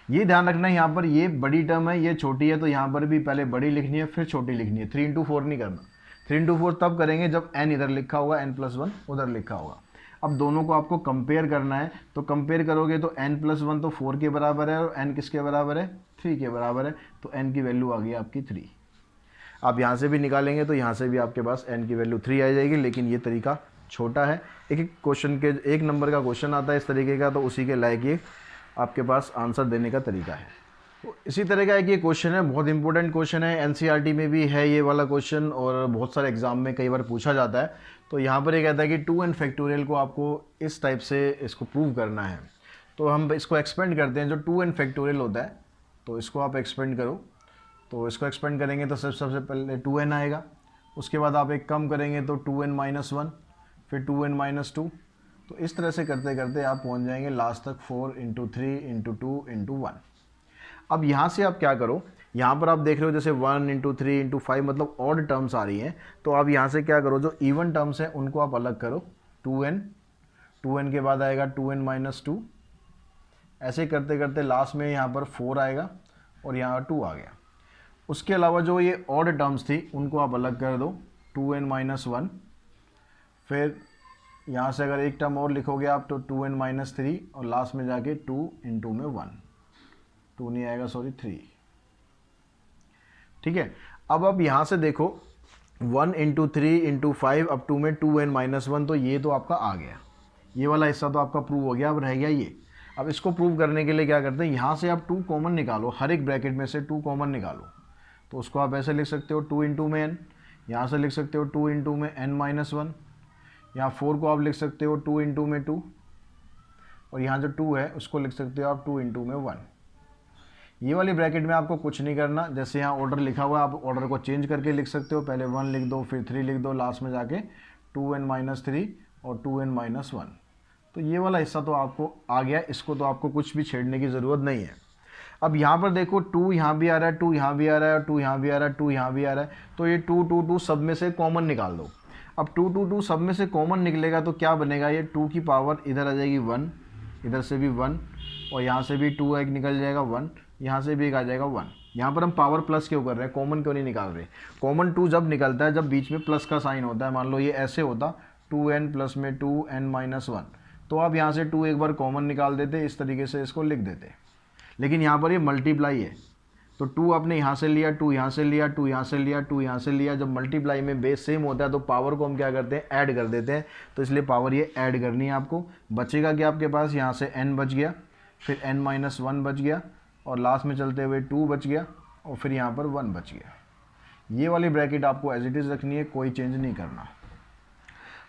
ये ध्यान रखना है यहाँ पर ये बड़ी टर्म है, ये छोटी है, तो यहाँ पर भी पहले बड़ी लिखनी है फिर छोटी लिखनी है। 3 इंटू 4 नहीं करना, 3 इंटू 4 तब करेंगे जब n इधर लिखा होगा, n+1 उधर लिखा होगा। अब दोनों को आपको कंपेयर करना है, तो कंपेयर करोगे तो n+1 तो 4 के बराबर है और n किसके बराबर है? 3 के बराबर है। तो n की वैल्यू आ गई आपकी 3। आप यहाँ से भी निकालेंगे तो यहाँ से भी आपके पास n की वैल्यू 3 आ जाएगी। लेकिन ये तरीका छोटा है, एक एक क्वेश्चन के एक नंबर का क्वेश्चन आता है इस तरीके का, तो उसी के लायक ये आपके पास आंसर देने का तरीका है। तो इसी तरह का एक ये क्वेश्चन है, बहुत इंपॉर्टेंट क्वेश्चन है, एनसीईआरटी में भी है ये वाला क्वेश्चन और बहुत सारे एग्जाम में कई बार पूछा जाता है। तो यहाँ पर ये कहता है कि 2n फैक्टोरियल को आपको इस टाइप से इसको प्रूव करना है। तो हम इसको एक्सपेंड करते हैं, जो 2n फैक्टोरियल होता है तो इसको आप एक्सपेंड करो। तो इसको एक्सपेंड करेंगे तो सबसे पहले 2n आएगा, उसके बाद आप एक कम करेंगे तो 2n-1, फिर 2n-2। तो इस तरह से करते करते आप पहुंच जाएंगे लास्ट तक 4 इंटू 3 इंटू 2 इंटू 1। अब यहाँ से आप क्या करो, यहाँ पर आप देख रहे हो जैसे 1 इंटू 3 इंटू 5 मतलब ऑड टर्म्स आ रही हैं। तो आप यहाँ से क्या करो, जो इवन टर्म्स हैं उनको आप अलग करो। 2n के बाद आएगा 2n-2, ऐसे करते करते लास्ट में यहाँ पर 4 आएगा और यहाँ 2 आ गया। उसके अलावा जो ये ऑड टर्म्स थी उनको आप अलग कर दो, 2n-1, फिर यहाँ से अगर एक टर्म और लिखोगे आप तो 2n-3 और लास्ट में जाके 2 इंटू में 1, 2 नहीं आएगा सॉरी 3। ठीक है, अब आप यहाँ से देखो 1 इंटू 3 इंटू 5 अप टू में 2n-1, तो ये तो आपका आ गया, ये वाला हिस्सा तो आपका प्रूव हो गया। अब रह गया ये। अब इसको प्रूव करने के लिए क्या करते हैं, यहाँ से आप 2 कॉमन निकालो, हर एक ब्रैकेट में से 2 कॉमन निकालो। तो उसको आप ऐसे लिख सकते हो 2 इंटू में n, यहाँ से लिख सकते हो 2 इंटू में n-1, यहाँ 4 को आप लिख सकते हो 2 इंटू में 2, और यहाँ जो 2 है उसको लिख सकते हो आप 2 इंटू में 1। ये वाली ब्रैकेट में आपको कुछ नहीं करना, जैसे यहाँ ऑर्डर लिखा हुआ है आप ऑर्डर को चेंज करके लिख सकते हो, पहले 1 लिख दो फिर 3 लिख दो, लास्ट में जाके 2n-3 और 2n-1। तो ये वाला हिस्सा तो आपको आ गया, इसको तो आपको कुछ भी छेड़ने की ज़रूरत नहीं है। अब यहाँ पर देखो 2 यहाँ भी आ रहा है, 2 यहाँ भी आ रहा है, 2 यहाँ भी आ रहा है, 2 यहाँ भी आ रहा है, तो ये 2 2 2 सब में से कॉमन निकाल दो। अब 2 2 2 सब में से कॉमन निकलेगा तो क्या बनेगा, ये 2 की पावर इधर आ जाएगी 1, इधर से भी 1 और यहाँ से भी 2 एक निकल जाएगा 1, यहाँ से भी एक आ जाएगा 1। यहाँ पर हम पावर प्लस क्यों कर रहे हैं, कॉमन क्यों नहीं निकाल रहे। कॉमन 2 जब निकलता है जब बीच में प्लस का साइन होता है। मान लो ये ऐसे होता 2n प्लस में 2n-1, तो आप यहाँ से 2 एक बार कॉमन निकाल देते, इस तरीके से इसको लिख देते। लेकिन यहाँ पर ये मल्टीप्लाई है, तो 2 आपने यहाँ से लिया, 2 यहाँ से लिया, 2 यहाँ से लिया, 2 यहाँ से लिया। जब मल्टीप्लाई में बेस सेम होता है तो पावर को हम क्या करते हैं, ऐड कर देते हैं। तो इसलिए पावर ये ऐड करनी है आपको। बचेगा कि आपके पास यहाँ से n बच गया, फिर n-1 बच गया, और लास्ट में चलते हुए 2 बच गया, और फिर यहाँ पर 1 बच गया। ये वाली ब्रैकेट आपको एज इट इज़ रखनी है, कोई चेंज नहीं करना।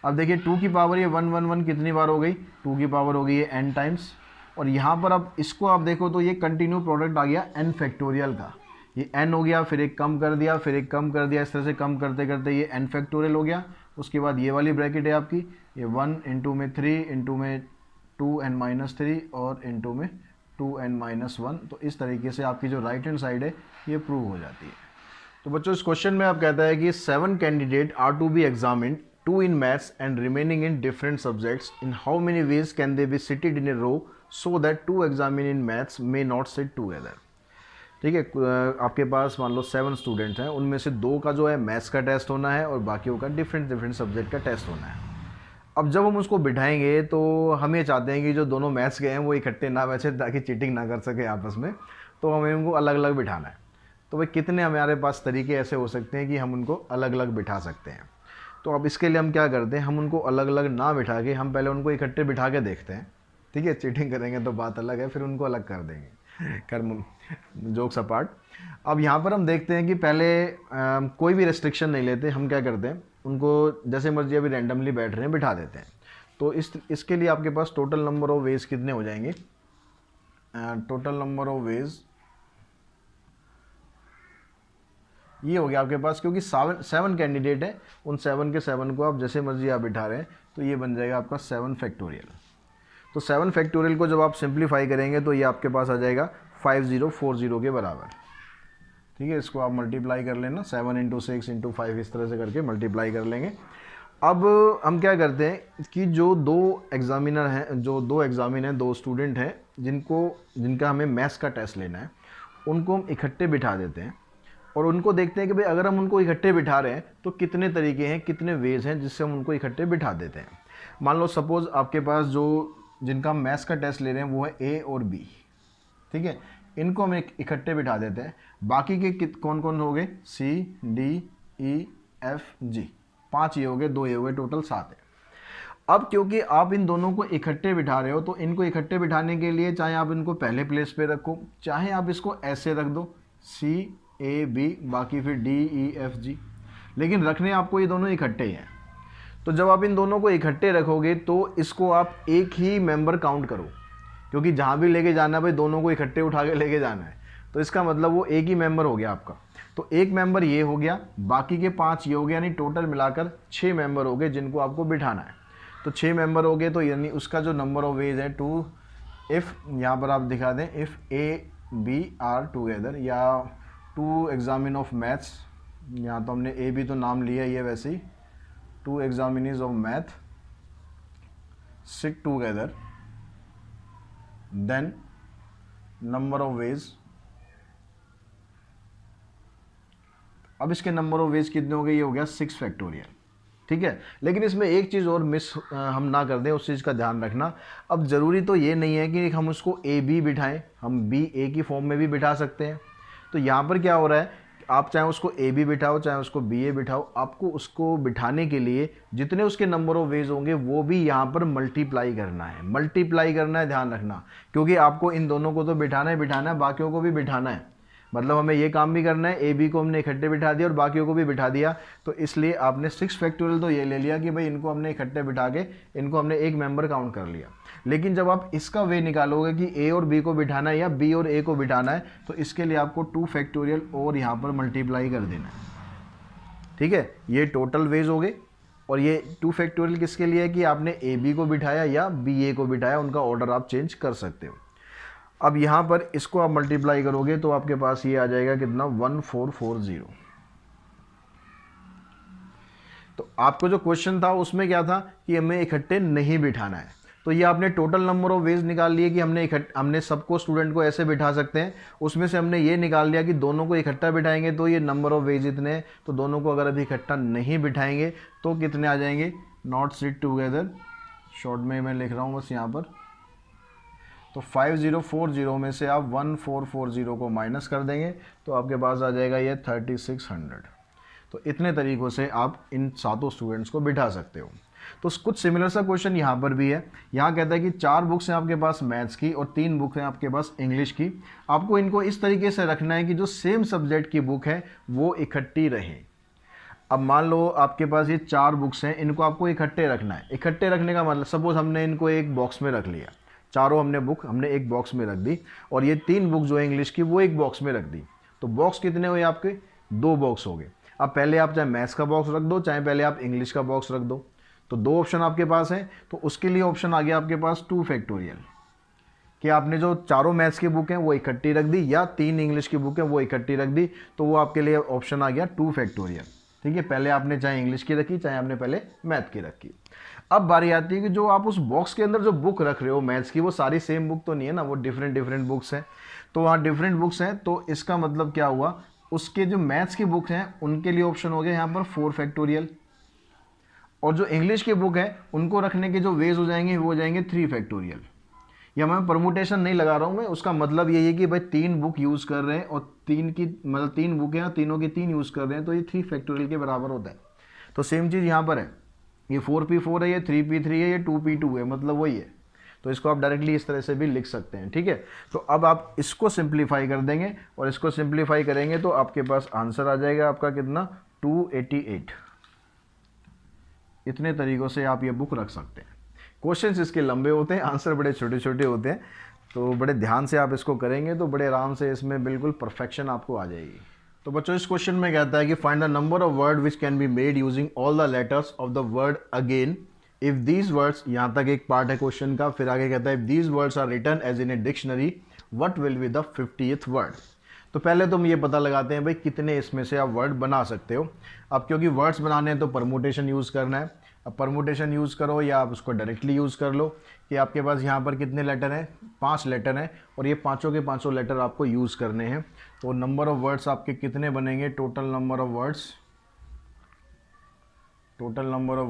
अब देखिए 2 की पावर ये 1 कितनी बार हो गई, 2 की पावर हो गई है n टाइम्स, और यहाँ पर अब इसको आप देखो तो ये कंटिन्यू प्रोडक्ट आ गया n फैक्टोरियल का। ये n हो गया, फिर एक कम कर दिया, फिर एक कम कर दिया, इस तरह से कम करते करते ये n फैक्टोरियल हो गया। उसके बाद ये वाली ब्रैकेट है आपकी, ये 1 इंटू में 3 इंटू में 2n-3 और इंटू में 2n-1। तो इस तरीके से आपकी जो राइट हैंड साइड है ये प्रूव हो जाती है। तो बच्चों इस क्वेश्चन में आप कहता है कि 7 candidate are to be examined, 2 in maths and remaining in different subjects. In how many ways can they be seated in a row so that 2 examined in maths may not sit together? ठीक है, आपके पास मान लो 7 student हैं, उनमें से 2 का जो है मैथ्स का टेस्ट होना है और बाकियों का डिफरेंट सब्जेक्ट का टेस्ट होना है। अब जब हम उसको बिठाएंगे तो हम ये चाहते हैं कि जो दोनों मैथ्स गए हैं वो इकट्ठे ना बैठे ताकि चीटिंग ना कर सके आपस में, तो हमें उनको अलग अलग बिठाना है। तो भाई कितने हमारे पास तरीके ऐसे हो सकते हैं कि हम उनको अलग अलग बिठा सकते हैं। तो अब इसके लिए हम क्या करते हैं, हम उनको अलग अलग ना बिठा के हम पहले उनको इकट्ठे बिठा के देखते हैं। ठीक है, चीटिंग करेंगे तो बात अलग है, फिर उनको अलग कर देंगे। कर जोक्स अपार्ट। अब यहाँ पर हम देखते हैं कि पहले कोई भी रेस्ट्रिक्शन नहीं लेते, हम क्या करते हैं उनको जैसे मर्जी अभी रैंडमली बैठ रहे हैं बिठा देते हैं। तो इसके लिए आपके पास टोटल नंबर ऑफ वेज कितने हो जाएंगे, टोटल नंबर ऑफ वेज ये हो गया आपके पास, क्योंकि 7 कैंडिडेट है, उन 7 के 7 को आप जैसे मर्जी आप बिठा रहे हैं, तो ये बन जाएगा आपका 7 फैक्टोरियल। तो 7 फैक्टोरियल को जब आप सिंप्लीफाई करेंगे तो ये आपके पास आ जाएगा 5040 के बराबर। ठीक है, इसको आप मल्टीप्लाई कर लेना, 7 इंटू 6 इंटू 5 इस तरह से करके मल्टीप्लाई कर लेंगे। अब हम क्या करते हैं कि जो 2 एग्जामिनर हैं, जो 2 एग्जामिन हैं, 2 स्टूडेंट हैं जिनका हमें मैथ्स का टेस्ट लेना है, उनको हम इकट्ठे बिठा देते हैं और उनको देखते हैं कि भाई अगर हम उनको इकट्ठे बिठा रहे हैं तो कितने तरीके हैं, कितने वेज हैं जिससे हम उनको इकट्ठे बिठा देते हैं। मान लो सपोज़ आपके पास जिनका मैथ्स का टेस्ट ले रहे हैं वो है ए और बी। ठीक है, इनको हम इकट्ठे बिठा देते हैं। बाकी के कौन कौन हो गए, C D E F G, 5 ये हो गए, 2 ये हो गए, टोटल 7 है। अब क्योंकि आप इन दोनों को इकट्ठे बिठा रहे हो तो इनको इकट्ठे बिठाने के लिए चाहे आप इनको पहले प्लेस पे रखो, चाहे आप इसको ऐसे रख दो सी ए बी, बाकी फिर डी ई एफ जी, लेकिन रखने आपको ये दोनों इकट्ठे ही हैं। तो जब आप इन दोनों को इकट्ठे रखोगे तो इसको आप एक ही मेंबर काउंट करो, क्योंकि जहाँ भी लेके जाना है भाई दोनों को इकट्ठे उठा के लेके जाना है, तो इसका मतलब वो एक ही मेंबर हो गया आपका। तो एक मेंबर ये हो गया, बाकी के 5 ये हो गया, यानी टोटल मिलाकर 6 मेंबर हो गए जिनको आपको बिठाना है। तो 6 मेंबर हो गए, तो यानी उसका जो नंबर ऑफ वेज है 2, इफ़ यहाँ पर आप दिखा दें if A B are together, या 2 एग्जामिन ऑफ मैथ्स, यहाँ तो हमने ए बी तो नाम लिया ही है वैसे ही, 2 examinees of math sit together, then number of ways. अब इसके नंबर ऑफ वेज कितने हो गए, ये हो गया 6 फैक्टोरियल। ठीक है, लेकिन इसमें एक चीज़ और मिस हम ना कर दें, उस चीज़ का ध्यान रखना। अब ज़रूरी तो ये नहीं है कि हम उसको ए बी बिठाएं, हम बी ए की फॉर्म में भी बिठा सकते हैं। तो यहाँ पर क्या हो रहा है, आप चाहे उसको ए बी बिठाओ चाहे उसको बी ए बिठाओ, आपको उसको बिठाने के लिए जितने उसके नंबर ऑफ वेज होंगे वो भी यहाँ पर मल्टीप्लाई करना है, ध्यान रखना, क्योंकि आपको इन दोनों को तो बिठाना है, बाकियों को भी बिठाना है। मतलब हमें ये काम भी करना है, ए बी को हमने इकट्ठे बिठा दिया और बाकियों को भी बिठा दिया, तो इसलिए आपने 6 फैक्टोरियल तो ये ले लिया कि भाई इनको हमने इकट्ठे बिठा के इनको हमने एक मेंबर काउंट कर लिया। लेकिन जब आप इसका वे निकालोगे कि ए और बी को बिठाना है या बी और ए को बिठाना है, तो इसके लिए आपको 2 फैक्टोरियल और यहाँ पर मल्टीप्लाई कर देना है। ठीक है, ये टोटल वेज हो गए, और ये 2 फैक्टोरियल किसके लिए है कि आपने ए बी को बिठाया या बी ए को बिठाया, उनका ऑर्डर आप चेंज कर सकते हो। अब यहाँ पर इसको आप मल्टीप्लाई करोगे तो आपके पास ये आ जाएगा कितना, 1440। तो आपको जो क्वेश्चन था उसमें क्या था कि हमें इकट्ठे नहीं बिठाना है, तो ये आपने टोटल नंबर ऑफ वेज निकाल लिए कि हमने सबको स्टूडेंट को ऐसे बिठा सकते हैं। उसमें से हमने ये निकाल लिया कि दोनों को इकट्ठा बिठाएंगे तो ये नंबर ऑफ वेज इतने हैं, तो दोनों को अगर अभी इकट्ठा नहीं बिठाएंगे तो कितने आ जाएंगे, नॉट सिट टुगेदर, शॉर्ट में मैं लिख रहा हूँ बस यहाँ पर। तो 5040 में से आप 1440 को माइनस कर देंगे तो आपके पास आ जाएगा ये 3600। तो इतने तरीक़ों से आप इन सातों स्टूडेंट्स को बिठा सकते हो। तो कुछ सिमिलर सा क्वेश्चन यहाँ पर भी है। यहाँ कहता है कि 4 बुक्स हैं आपके पास मैथ्स की और 3 बुक हैं आपके पास इंग्लिश की। आपको इनको इस तरीके से रखना है कि जो सेम सब्जेक्ट की बुक है वो इकट्ठी रहे। अब मान लो आपके पास ये 4 बुक्स हैं, इनको आपको इकट्ठे रखना है। इकट्ठे रखने का मतलब सपोज हमने इनको एक बॉक्स में रख लिया, चारों हमने एक बॉक्स में रख दी और ये 3 बुक जो है इंग्लिश की वो एक बॉक्स में रख दी। तो बॉक्स कितने हुए आपके? 2 बॉक्स हो गए। अब पहले आप चाहे मैथ्स का बॉक्स रख दो, चाहे पहले आप इंग्लिश का बॉक्स रख दो। तो 2 ऑप्शन आपके पास हैं। तो उसके लिए ऑप्शन आ गया आपके पास 2 फैक्टोरियल, कि आपने जो चारों मैथ्स की बुक हैं वो इकट्ठी रख दी या 3 इंग्लिश की बुक है वो इकट्ठी रख दी। तो वो आपके लिए ऑप्शन आ गया 2 फैक्टोरियल। ठीक है, पहले आपने चाहे इंग्लिश की रखी, चाहे आपने पहले मैथ की रखी। अब बारी आती है कि जो आप उस बॉक्स के अंदर जो बुक रख रहे हो मैथ्स की, वो सारी सेम बुक तो नहीं है ना, वो डिफरेंट डिफरेंट बुक्स हैं। तो वहाँ डिफरेंट बुक्स हैं, तो इसका मतलब क्या हुआ, उसके जो मैथ्स की बुक हैं उनके लिए ऑप्शन हो गया यहाँ पर 4 फैक्टोरियल, और जो इंग्लिश की बुक है उनको रखने के जो वेज हो जाएंगे वो हो जाएंगे 3 फैक्टोरियल। या मैं परमुटेशन नहीं लगा रहा हूँ मैं, उसका मतलब यही है कि भाई 3 बुक यूज़ कर रहे हैं और 3 बुक हैं और तीनों की 3 यूज़ कर रहे हैं, तो ये 3 फैक्टोरियल के बराबर होता है। तो सेम चीज़ यहाँ पर है, ये 4p4 है, ये 3p3 है, ये 2p2 है, मतलब वही है। तो इसको आप डायरेक्टली इस तरह से भी लिख सकते हैं। ठीक है, तो अब आप इसको सिंप्लीफाई कर देंगे और इसको सिंप्लीफाई करेंगे तो आपके पास आंसर आ जाएगा आपका कितना, 288। इतने तरीक़ों से आप ये बुक रख सकते हैं। क्वेश्चंस इसके लंबे होते हैं, आंसर बड़े छोटे छोटे होते हैं। तो बड़े ध्यान से आप इसको करेंगे तो बड़े आराम से इसमें बिल्कुल परफेक्शन आपको आ जाएगी। तो बच्चों इस क्वेश्चन में कहता है कि find the number of word which can be made using all the letters of the word again if these words, यहाँ तक एक पार्ट है क्वेश्चन का। फिर आगे कहता है if these words are written as in a dictionary what will be the 50th word. तो पहले तुम ये पता लगाते हैं भाई कितने इसमें से आप वर्ड बना सकते हो। अब क्योंकि वर्ड्स बनाने हैं तो परमुटेशन यूज़ करना है। अब परमुटेशन यूज़ करो या आप उसको डायरेक्टली यूज़ कर लो कि आपके पास यहाँ पर कितने लेटर हैं, 5 लेटर हैं और ये पाँचों के पाँचों लेटर आपको यूज़ करने हैं। तो नंबर ऑफ़ वर्ड्स आपके कितने बनेंगे, टोटल नंबर ऑफ़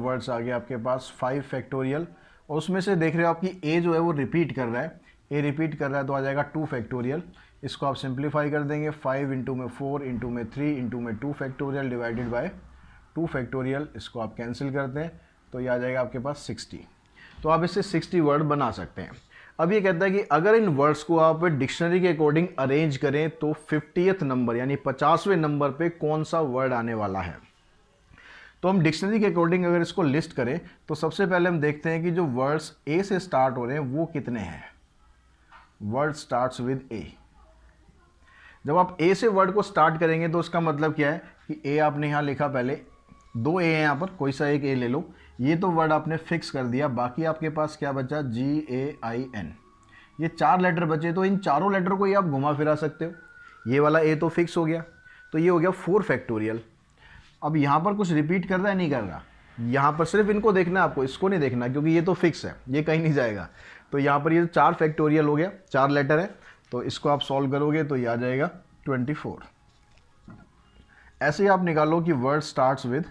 वर्ड्स आ गया आपके पास 5 फैक्टोरियल। और उसमें से देख रहे हो आपकी ए जो है वो रिपीट कर रहा है, ए रिपीट कर रहा है तो आ जाएगा 2 फैक्टोरियल। इसको आप सिंप्लीफाई कर देंगे, 5 इंटू में 4 इंटू में 3 इंटू में 2 फैक्टोरियल डिवाइडेड बाय 2 फैक्टोरियल। इसको आप कैंसिल करते हैं तो ये आ जाएगा आपके पास 60। तो आप इससे 60 वर्ड बना सकते हैं। अब ये कहता है कि अगर इन वर्ड्स को आप डिक्शनरी के अकॉर्डिंग अरेंज करें तो 50th नंबर यानी 50वें नंबर पे कौन सा वर्ड आने वाला है। तो हम डिक्शनरी के अकॉर्डिंग अगर इसको लिस्ट करें तो सबसे पहले हम देखते हैं कि जो वर्ड्स ए से स्टार्ट हो रहे हैं वो कितने हैं। वर्ड स्टार्ट्स विद ए। जब आप ए से वर्ड को स्टार्ट करेंगे तो उसका मतलब क्या है कि ए आपने यहाँ लिखा, पहले 2 ए हैं यहाँ पर, कोई सा एक ए ले लो। ये तो वर्ड आपने फिक्स कर दिया, बाकी आपके पास क्या बचा, GAIN। ये 4 लेटर बचे, तो इन चारों लेटर को ही आप घुमा फिरा सकते हो। ये वाला ए तो फिक्स हो गया, तो ये हो गया 4 फैक्टोरियल। अब यहाँ पर कुछ रिपीट कर रहा है, नहीं कर रहा, यहाँ पर सिर्फ इनको देखना है आपको, इसको नहीं देखना क्योंकि ये तो फिक्स है, ये कहीं नहीं जाएगा। तो यहाँ पर ये 4 फैक्टोरियल हो गया, 4 लेटर है, तो इसको आप सॉल्व करोगे तो ये आ जाएगा 24। ऐसे ही आप निकालो कि वर्ड स्टार्ट्स विद,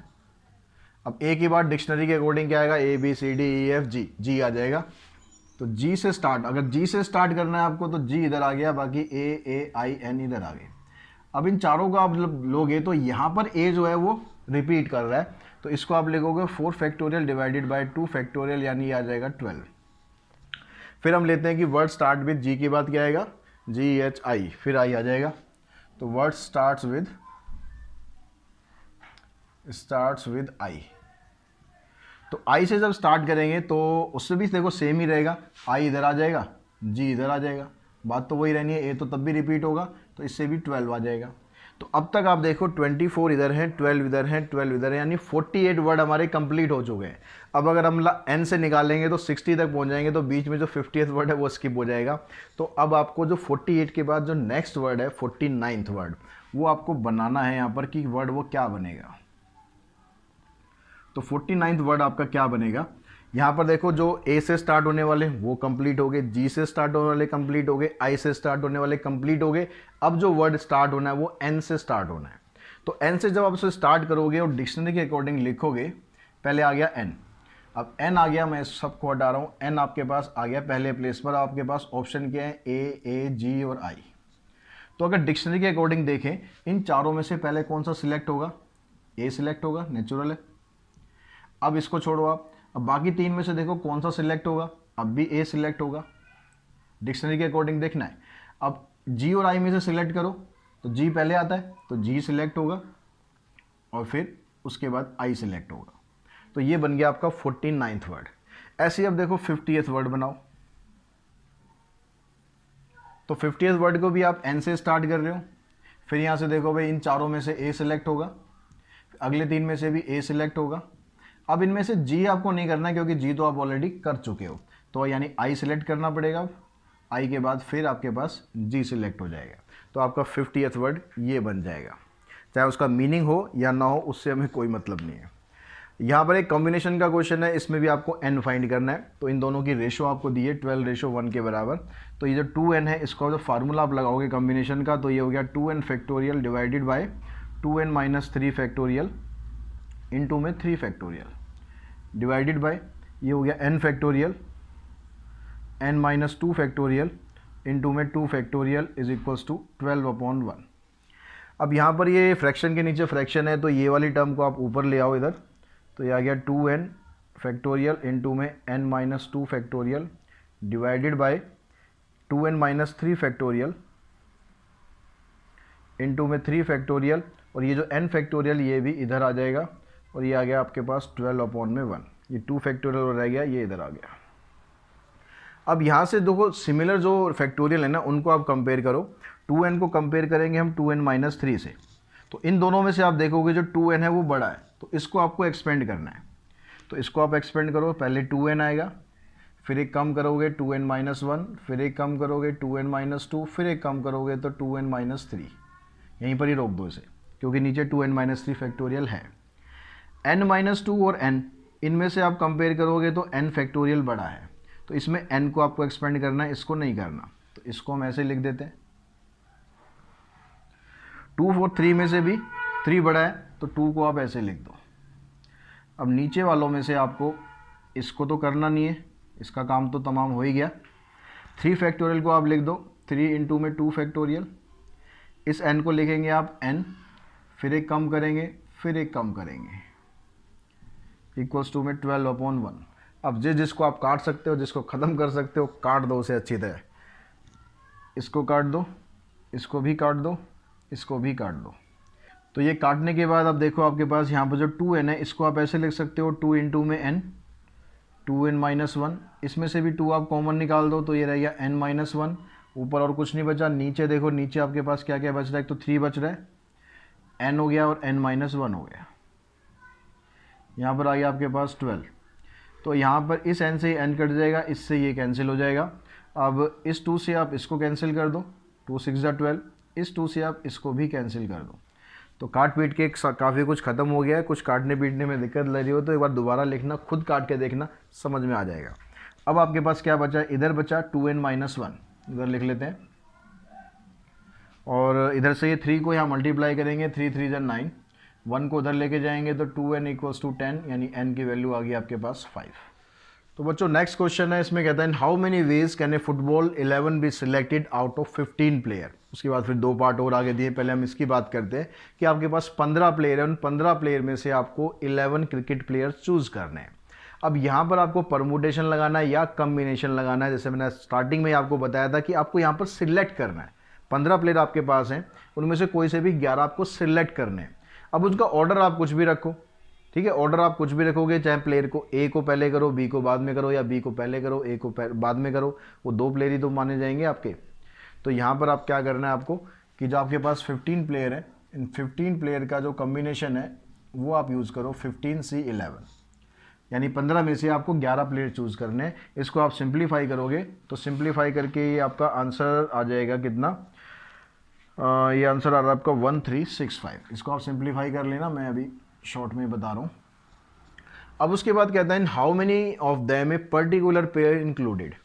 अब ए की बात डिक्शनरी के अकॉर्डिंग क्या आएगा, ABCDEFG, जी आ जाएगा। तो जी से स्टार्ट, अगर जी से स्टार्ट करना है आपको तो जी इधर आ गया, बाकी AAIN इधर आ गए। अब इन चारों को आप लोगे तो यहाँ पर ए जो है वो रिपीट कर रहा है, तो इसको आप लिखोगे 4 फैक्टोरियल डिवाइडेड बाय 2 फैक्टोरियल, यानी आ जाएगा 12। फिर हम लेते हैं कि वर्ड स्टार्ट विद जी की बात क्या आएगा, GHI, फिर आई आ जाएगा। तो वर्ड स्टार्ट्स विद आई। तो आई से जब स्टार्ट करेंगे तो उससे भी देखो सेम ही रहेगा, आई इधर आ जाएगा, जी इधर आ जाएगा, बात तो वही रहनी है। ए तो तब भी रिपीट होगा, तो इससे भी 12 आ जाएगा। तो अब तक आप देखो 24 इधर है, 12 इधर है, 12 इधर है, यानी 48 वर्ड हमारे कंप्लीट हो चुके हैं। अब अगर हम n से निकालेंगे तो 60 तक पहुंच जाएंगे, तो बीच में जो 50th वर्ड है वो स्किप हो जाएगा। तो अब आपको जो 48 के बाद जो नेक्स्ट वर्ड है 49th वर्ड, वो आपको बनाना है यहाँ पर कि वर्ड वो क्या बनेगा। तो 49th वर्ड आपका क्या बनेगा, यहाँ पर देखो जो ए से स्टार्ट होने वाले वो कंप्लीट हो गए, जी से स्टार्ट होने वाले कंप्लीट हो गए, आई से स्टार्ट होने वाले कंप्लीट हो गए। अब जो वर्ड स्टार्ट होना है वो एन से स्टार्ट होना है। तो एन से जब आप उसे स्टार्ट करोगे और डिक्शनरी के अकॉर्डिंग लिखोगे, पहले आ गया एन, अब n आ गया, मैं इस सबको हटा रहा हूँ, n आपके पास आ गया पहले प्लेस पर। आपके पास ऑप्शन क्या है, ए, जी और आई। तो अगर डिक्शनरी के अकॉर्डिंग देखें, इन चारों में से पहले कौन सा सिलेक्ट होगा, ए सिलेक्ट होगा, नेचुरल है। अब इसको छोड़ो आप, अब बाकी तीन में से देखो कौन सा सिलेक्ट होगा, अब भी ए सिलेक्ट होगा, डिक्शनरी के अकॉर्डिंग देखना है। अब जी और आई में से सिलेक्ट करो, तो जी पहले आता है तो जी सिलेक्ट होगा और फिर उसके बाद आई सिलेक्ट होगा। तो ये बन गया आपका 49th वर्ड। ऐसे ही अब देखो 50th वर्ड बनाओ। तो 50th वर्ड को भी आप एन से स्टार्ट कर रहे हो, फिर यहाँ से देखो भाई इन चारों में से ए सिलेक्ट होगा, अगले तीन में से भी ए सिलेक्ट होगा। अब इनमें से जी आपको नहीं करना है क्योंकि जी तो आप ऑलरेडी कर चुके हो, तो यानी आई सिलेक्ट करना पड़ेगा। अब आई के बाद फिर आपके पास जी सिलेक्ट हो जाएगा, तो आपका 50th वर्ड ये बन जाएगा। चाहे उसका मीनिंग हो या ना हो, उससे हमें कोई मतलब नहीं है। यहाँ पर एक कॉम्बिनेशन का क्वेश्चन है, इसमें भी आपको n फाइंड करना है। तो इन दोनों की रेशो आपको दी है 12:1 के बराबर। तो ये जो 2n है, इसका जो फार्मूला आप लगाओगे कॉम्बिनेशन का, तो ये हो गया 2n factorial divided bye 2n minus 3 factorial into में 3 फैक्टोरियल डिवाइडेड बाय ये हो गया n factorial n minus 2 factorial into में 2 फैक्टोरियल इज इक्वल्स टू 12/1। अब यहाँ पर ये फ्रैक्शन के नीचे फ्रैक्शन है, तो ये वाली टर्म को आप ऊपर ले आओ इधर, तो ये आ गया 2n फैक्टोरियल इंटू में n minus 2 factorial divided bye 2n minus 3 factorial into में 3 फैक्टोरियल, और ये जो n फैक्टोरियल ये भी इधर आ जाएगा, और ये आ गया आपके पास 12/1। ये 2 फैक्टोरियल और रह गया, ये इधर आ गया। अब यहाँ से देखो सिमिलर जो फैक्टोरियल है ना, उनको आप कंपेयर करो। 2n को कंपेयर करेंगे हम 2n माइनस 3 से, तो इन दोनों में से आप देखोगे जो 2n है वो बड़ा है, तो इसको आपको एक्सपेंड करना है। तो इसको आप एक्सपेंड करो, पहले 2n आएगा, फिर एक कम करोगे 2n माइनस 1, फिर एक कम करोगे 2n माइनस 2, फिर एक कम करोगे तो 2n माइनस 3। यहीं पर ही रोक दो इसे, क्योंकि नीचे 2n माइनस 3 फैक्टोरियल है। n माइनस 2 और n, इनमें से आप कंपेयर करोगे तो n फैक्टोरियल बड़ा है, तो इसमें n को आपको एक्सपेंड करना है, इसको नहीं करना। तो इसको हम ऐसे लिख देते हैं, 2 और 3 में से भी 3 बड़ा है, तो 2 को आप ऐसे लिख दो। अब नीचे वालों में से आपको इसको तो करना नहीं है, इसका काम तो तमाम हो ही गया। 3 फैक्टोरियल को आप लिख दो, 3 इंटू में 2 फैक्टोरियल। इस n को लिखेंगे आप n, फिर एक कम करेंगे, फिर एक कम करेंगे, इक्वल्स टू में 12/1। अब जिसको आप काट सकते हो, जिसको ख़त्म कर सकते हो, काट दो उसे अच्छी तरह। इसको काट दो, इसको भी काट दो, इसको भी काट दो। तो ये काटने के बाद अब देखो आपके पास यहाँ पर जो 2n है, इसको आप ऐसे लिख सकते हो 2 इंटू में n, 2n माइनस 1। इसमें से भी 2 आप कॉमन निकाल दो, तो ये रह गया n माइनस 1। ऊपर और कुछ नहीं बचा, नीचे देखो, नीचे आपके पास क्या क्या बच रहा है, एक तो 3 बच रहा है, n हो गया और n माइनस 1 हो गया। यहाँ पर आ गया आपके पास 12। तो यहाँ पर इस n से n कट जाएगा, इससे ये कैंसिल हो जाएगा। अब इस 2 से आप इसको कैंसिल कर दो, 2 6 12। इस 2 से आप इसको भी कैंसिल कर दो। तो काट पीट के काफ़ी कुछ ख़त्म हो गया है। कुछ काटने पीटने में दिक्कत लग रही हो तो एक बार दोबारा लिखना, खुद काट के देखना, समझ में आ जाएगा। अब आपके पास क्या बचा, इधर बचा 2n माइनस 1, इधर लिख लेते हैं, और इधर से ये 3 को यहाँ मल्टीप्लाई करेंगे, 3 3 जा 9, 1 को उधर लेके जाएंगे तो 2n इक्वल्स टू 10, यानी n की वैल्यू आ गई आपके पास 5। तो बच्चों नेक्स्ट क्वेश्चन है, इसमें कहता है how many ways can A football 11 be selected out of 15 player. उसके बाद फिर 2 पार्ट और आगे दिए। पहले हम इसकी बात करते हैं कि आपके पास 15 प्लेयर है, उन 15 प्लेयर में से आपको 11 क्रिकेट प्लेयर चूज़ करने हैं। अब यहाँ पर आपको परमुटेशन लगाना है या कम्बिनेशन लगाना है। जैसे मैंने स्टार्टिंग में ही आपको बताया था कि आपको यहाँ पर सिलेक्ट करना है। 15 प्लेयर आपके पास हैं, उनमें से कोई से भी 11 आपको सिलेक्ट करने हैं। अब उसका ऑर्डर आप कुछ भी रखो, ठीक है, ऑर्डर आप कुछ भी रखोगे, चाहे प्लेयर को ए को पहले करो, बी को बाद में करो, या बी को पहले करो, ए को बाद में करो, वो 2 प्लेयर ही तो माने जाएंगे आपके। तो यहाँ पर आप क्या करना है आपको कि जो आपके पास 15 प्लेयर है, इन 15 प्लेयर का जो कम्बिनेशन है वो आप यूज़ करो 15C11, यानी 15 में से आपको 11 प्लेयर चूज़ करने हैं। इसको आप सिंप्लीफाई करोगे तो सिंप्लीफाई करके ये आपका आंसर आ जाएगा कितना, ये आंसर आ रहा है आपका 1365। इसको आप सिंप्लीफाई कर लेना, मैं अभी शॉर्ट में बता रहा हूँ। अब उसके बाद कहता है how many of them a particular player included.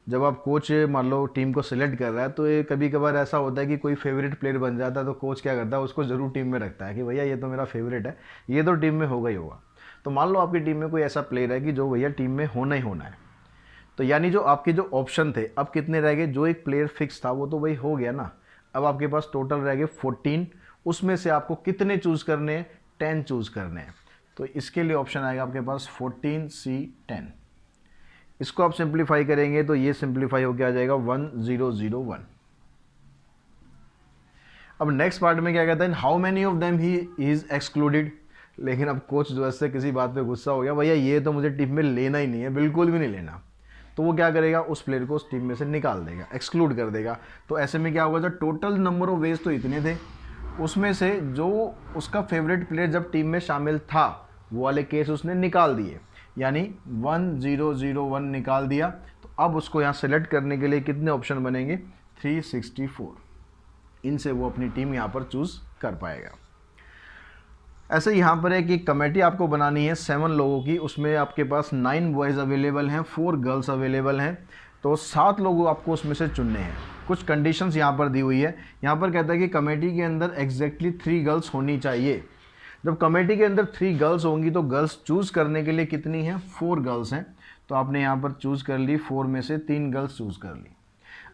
जब आप कोच मान लो टीम को सिलेक्ट कर रहा है, तो ये कभी कभार ऐसा होता है कि कोई फेवरेट प्लेयर बन जाता है, तो कोच क्या करता है, उसको ज़रूर टीम में रखता है कि भैया ये तो मेरा फेवरेट है, ये तो टीम में होगा ही होगा। तो मान लो आपकी टीम में कोई ऐसा प्लेयर है कि जो भैया टीम में होना ही होना है, तो यानी जो आपके जो ऑप्शन थे अब कितने रह गए, जो एक प्लेयर फिक्स था वो तो भाई हो गया ना, अब आपके पास टोटल रह गए 14, उसमें से आपको कितने चूज़ करने हैं, 10 चूज़ करने हैं। तो इसके लिए ऑप्शन आएगा आपके पास 14C10। इसको आप सिंप्लीफाई करेंगे तो ये सिंप्लीफाई होकर आ जाएगा 1001। अब नेक्स्ट पार्ट में क्या कहता है, how many of them he is excluded. लेकिन अब कोच जो है किसी बात पे गुस्सा हो गया, भैया ये तो मुझे टीम में लेना ही नहीं है, बिल्कुल भी नहीं लेना। तो वो क्या करेगा, उस प्लेयर को उस टीम में से निकाल देगा, एक्सक्लूड कर देगा। तो ऐसे में क्या होगा, जो टोटल नंबर ऑफ वेज तो इतने थे, उसमें से जो उसका फेवरेट प्लेयर जब टीम में शामिल था वो वाले केस उसने निकाल दिए, यानी 1001 निकाल दिया। तो अब उसको यहाँ सेलेक्ट करने के लिए कितने ऑप्शन बनेंगे, 364। इनसे वो अपनी टीम यहाँ पर चूज़ कर पाएगा। ऐसे यहाँ पर है कि कमेटी आपको बनानी है 7 लोगों की, उसमें आपके पास 9 बॉयज़ अवेलेबल हैं, 4 गर्ल्स अवेलेबल हैं, तो 7 लोग आपको उसमें से चुनने हैं। कुछ कंडीशंस यहाँ पर दी हुई है। यहाँ पर कहता है कि कमेटी के अंदर एग्जैक्टली 3 गर्ल्स होनी चाहिए। जब कमेटी के अंदर 3 गर्ल्स होंगी तो गर्ल्स चूज़ करने के लिए कितनी हैं, 4 गर्ल्स हैं। तो आपने यहाँ पर चूज़ कर ली, 4 में से 3 गर्ल्स चूज़ कर ली।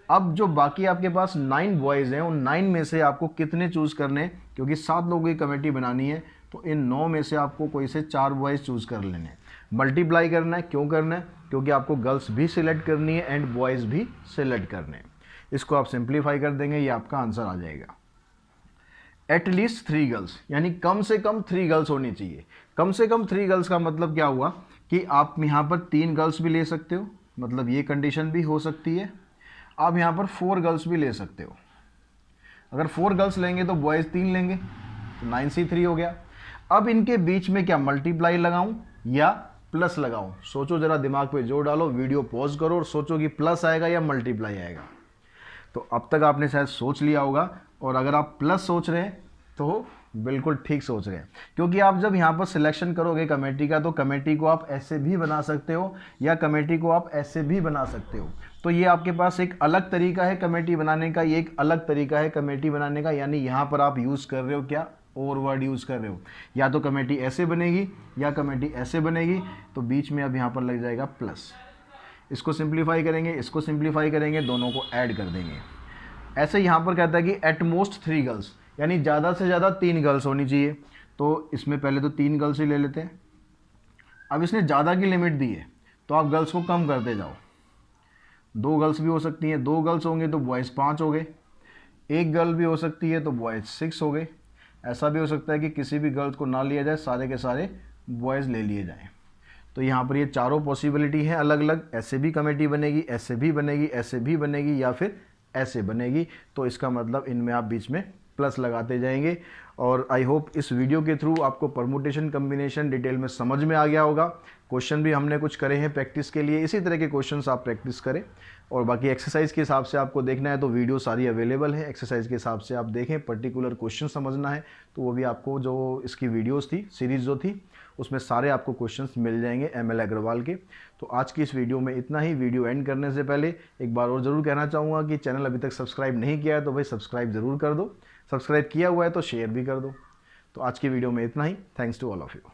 अब जो बाकी आपके पास 9 बॉयज़ हैं, उन 9 में से आपको कितने चूज़ करने हैं, क्योंकि 7 लोगों की कमेटी बनानी है, तो इन 9 में से आपको कोई से 4 बॉयज़ चूज़ कर लेने हैं। मल्टीप्लाई करना है, क्यों करना है, क्योंकि आपको गर्ल्स भी सिलेक्ट करनी है एंड बॉयज़ भी सिलेक्ट करने हैं। इसको आप सिंप्लीफाई कर देंगे, ये आपका आंसर आ जाएगा। एटलीस्ट 3 गर्ल्स, यानी कम से कम 3 गर्ल्स होनी चाहिए। कम से कम 3 गर्ल्स का मतलब क्या हुआ कि आप यहाँ पर 3 गर्ल्स भी ले सकते हो, मतलब ये कंडीशन भी हो सकती है। आप यहाँ पर 4 गर्ल्स भी ले सकते हो। अगर 4 गर्ल्स लेंगे तो बॉयज़ 3 लेंगे, तो 9C3 हो गया। अब इनके बीच में क्या मल्टीप्लाई लगाऊं या प्लस लगाऊं, सोचो जरा, दिमाग पे जोर डालो, वीडियो पॉज करो और सोचो कि प्लस आएगा या मल्टीप्लाई आएगा। तो अब तक आपने शायद सोच लिया होगा, और अगर आप प्लस सोच रहे हैं तो बिल्कुल ठीक सोच रहे हैं, क्योंकि आप जब यहाँ पर सिलेक्शन करोगे कमेटी का, तो कमेटी को आप ऐसे भी बना सकते हो या कमेटी को आप ऐसे भी बना सकते हो। तो ये आपके पास एक अलग तरीका है कमेटी बनाने का, ये एक अलग तरीका है कमेटी बनाने का, यानी यहाँ पर आप यूज़ कर रहे हो क्या, और वर्ड यूज़ कर रहे हो। या तो कमेटी ऐसे बनेगी या कमेटी ऐसे बनेगी, तो बीच में अब यहाँ पर लग जाएगा प्लस। इसको सिंप्लीफाई करेंगे, इसको सिंप्लीफाई करेंगे, दोनों को ऐड कर देंगे। ऐसे यहाँ पर कहता है कि एट मोस्ट 3 गर्ल्स, यानी ज़्यादा से ज़्यादा 3 गर्ल्स होनी चाहिए। तो इसमें पहले तो 3 गर्ल्स ही ले लेते हैं। अब इसने ज़्यादा की लिमिट दी है, तो आप गर्ल्स को कम करते जाओ। 2 गर्ल्स भी हो सकती हैं, 2 गर्ल्स होंगे तो बॉयज़ 5 हो गए, 1 गर्ल भी हो सकती है तो बॉयज़ 6 हो गए। ऐसा भी हो सकता है कि किसी भी गर्ल्स को ना लिया जाए, सारे के सारे बॉयज़ ले लिए जाएं। तो यहाँ पर ये चारों पॉसिबिलिटी हैं अलग अलग, ऐसे भी कमेटी बनेगी, ऐसे भी बनेगी, ऐसे भी बनेगी, या फिर ऐसे बनेगी। तो इसका मतलब इनमें आप बीच में प्लस लगाते जाएंगे। और आई होप इस वीडियो के थ्रू आपको परमुटेशन कम्बिनेशन डिटेल में समझ में आ गया होगा। क्वेश्चन भी हमने कुछ करे हैं प्रैक्टिस के लिए, इसी तरह के क्वेश्चंस आप प्रैक्टिस करें। और बाकी एक्सरसाइज के हिसाब से आपको देखना है तो वीडियो सारी अवेलेबल है, एक्सरसाइज के हिसाब से आप देखें। पर्टिकुलर क्वेश्चन समझना है तो वो भी आपको, जो इसकी वीडियोस थी, सीरीज़ जो थी, उसमें सारे आपको क्वेश्चंस मिल जाएंगे ML अग्रवाल के। तो आज की इस वीडियो में इतना ही। वीडियो एंड करने से पहले एक बार और ज़रूर कहना चाहूँगा कि चैनल अभी तक सब्सक्राइब नहीं किया है तो भाई सब्सक्राइब ज़रूर कर दो, सब्सक्राइब किया हुआ है तो शेयर भी कर दो। तो आज की वीडियो में इतना ही। Thanks to all of you.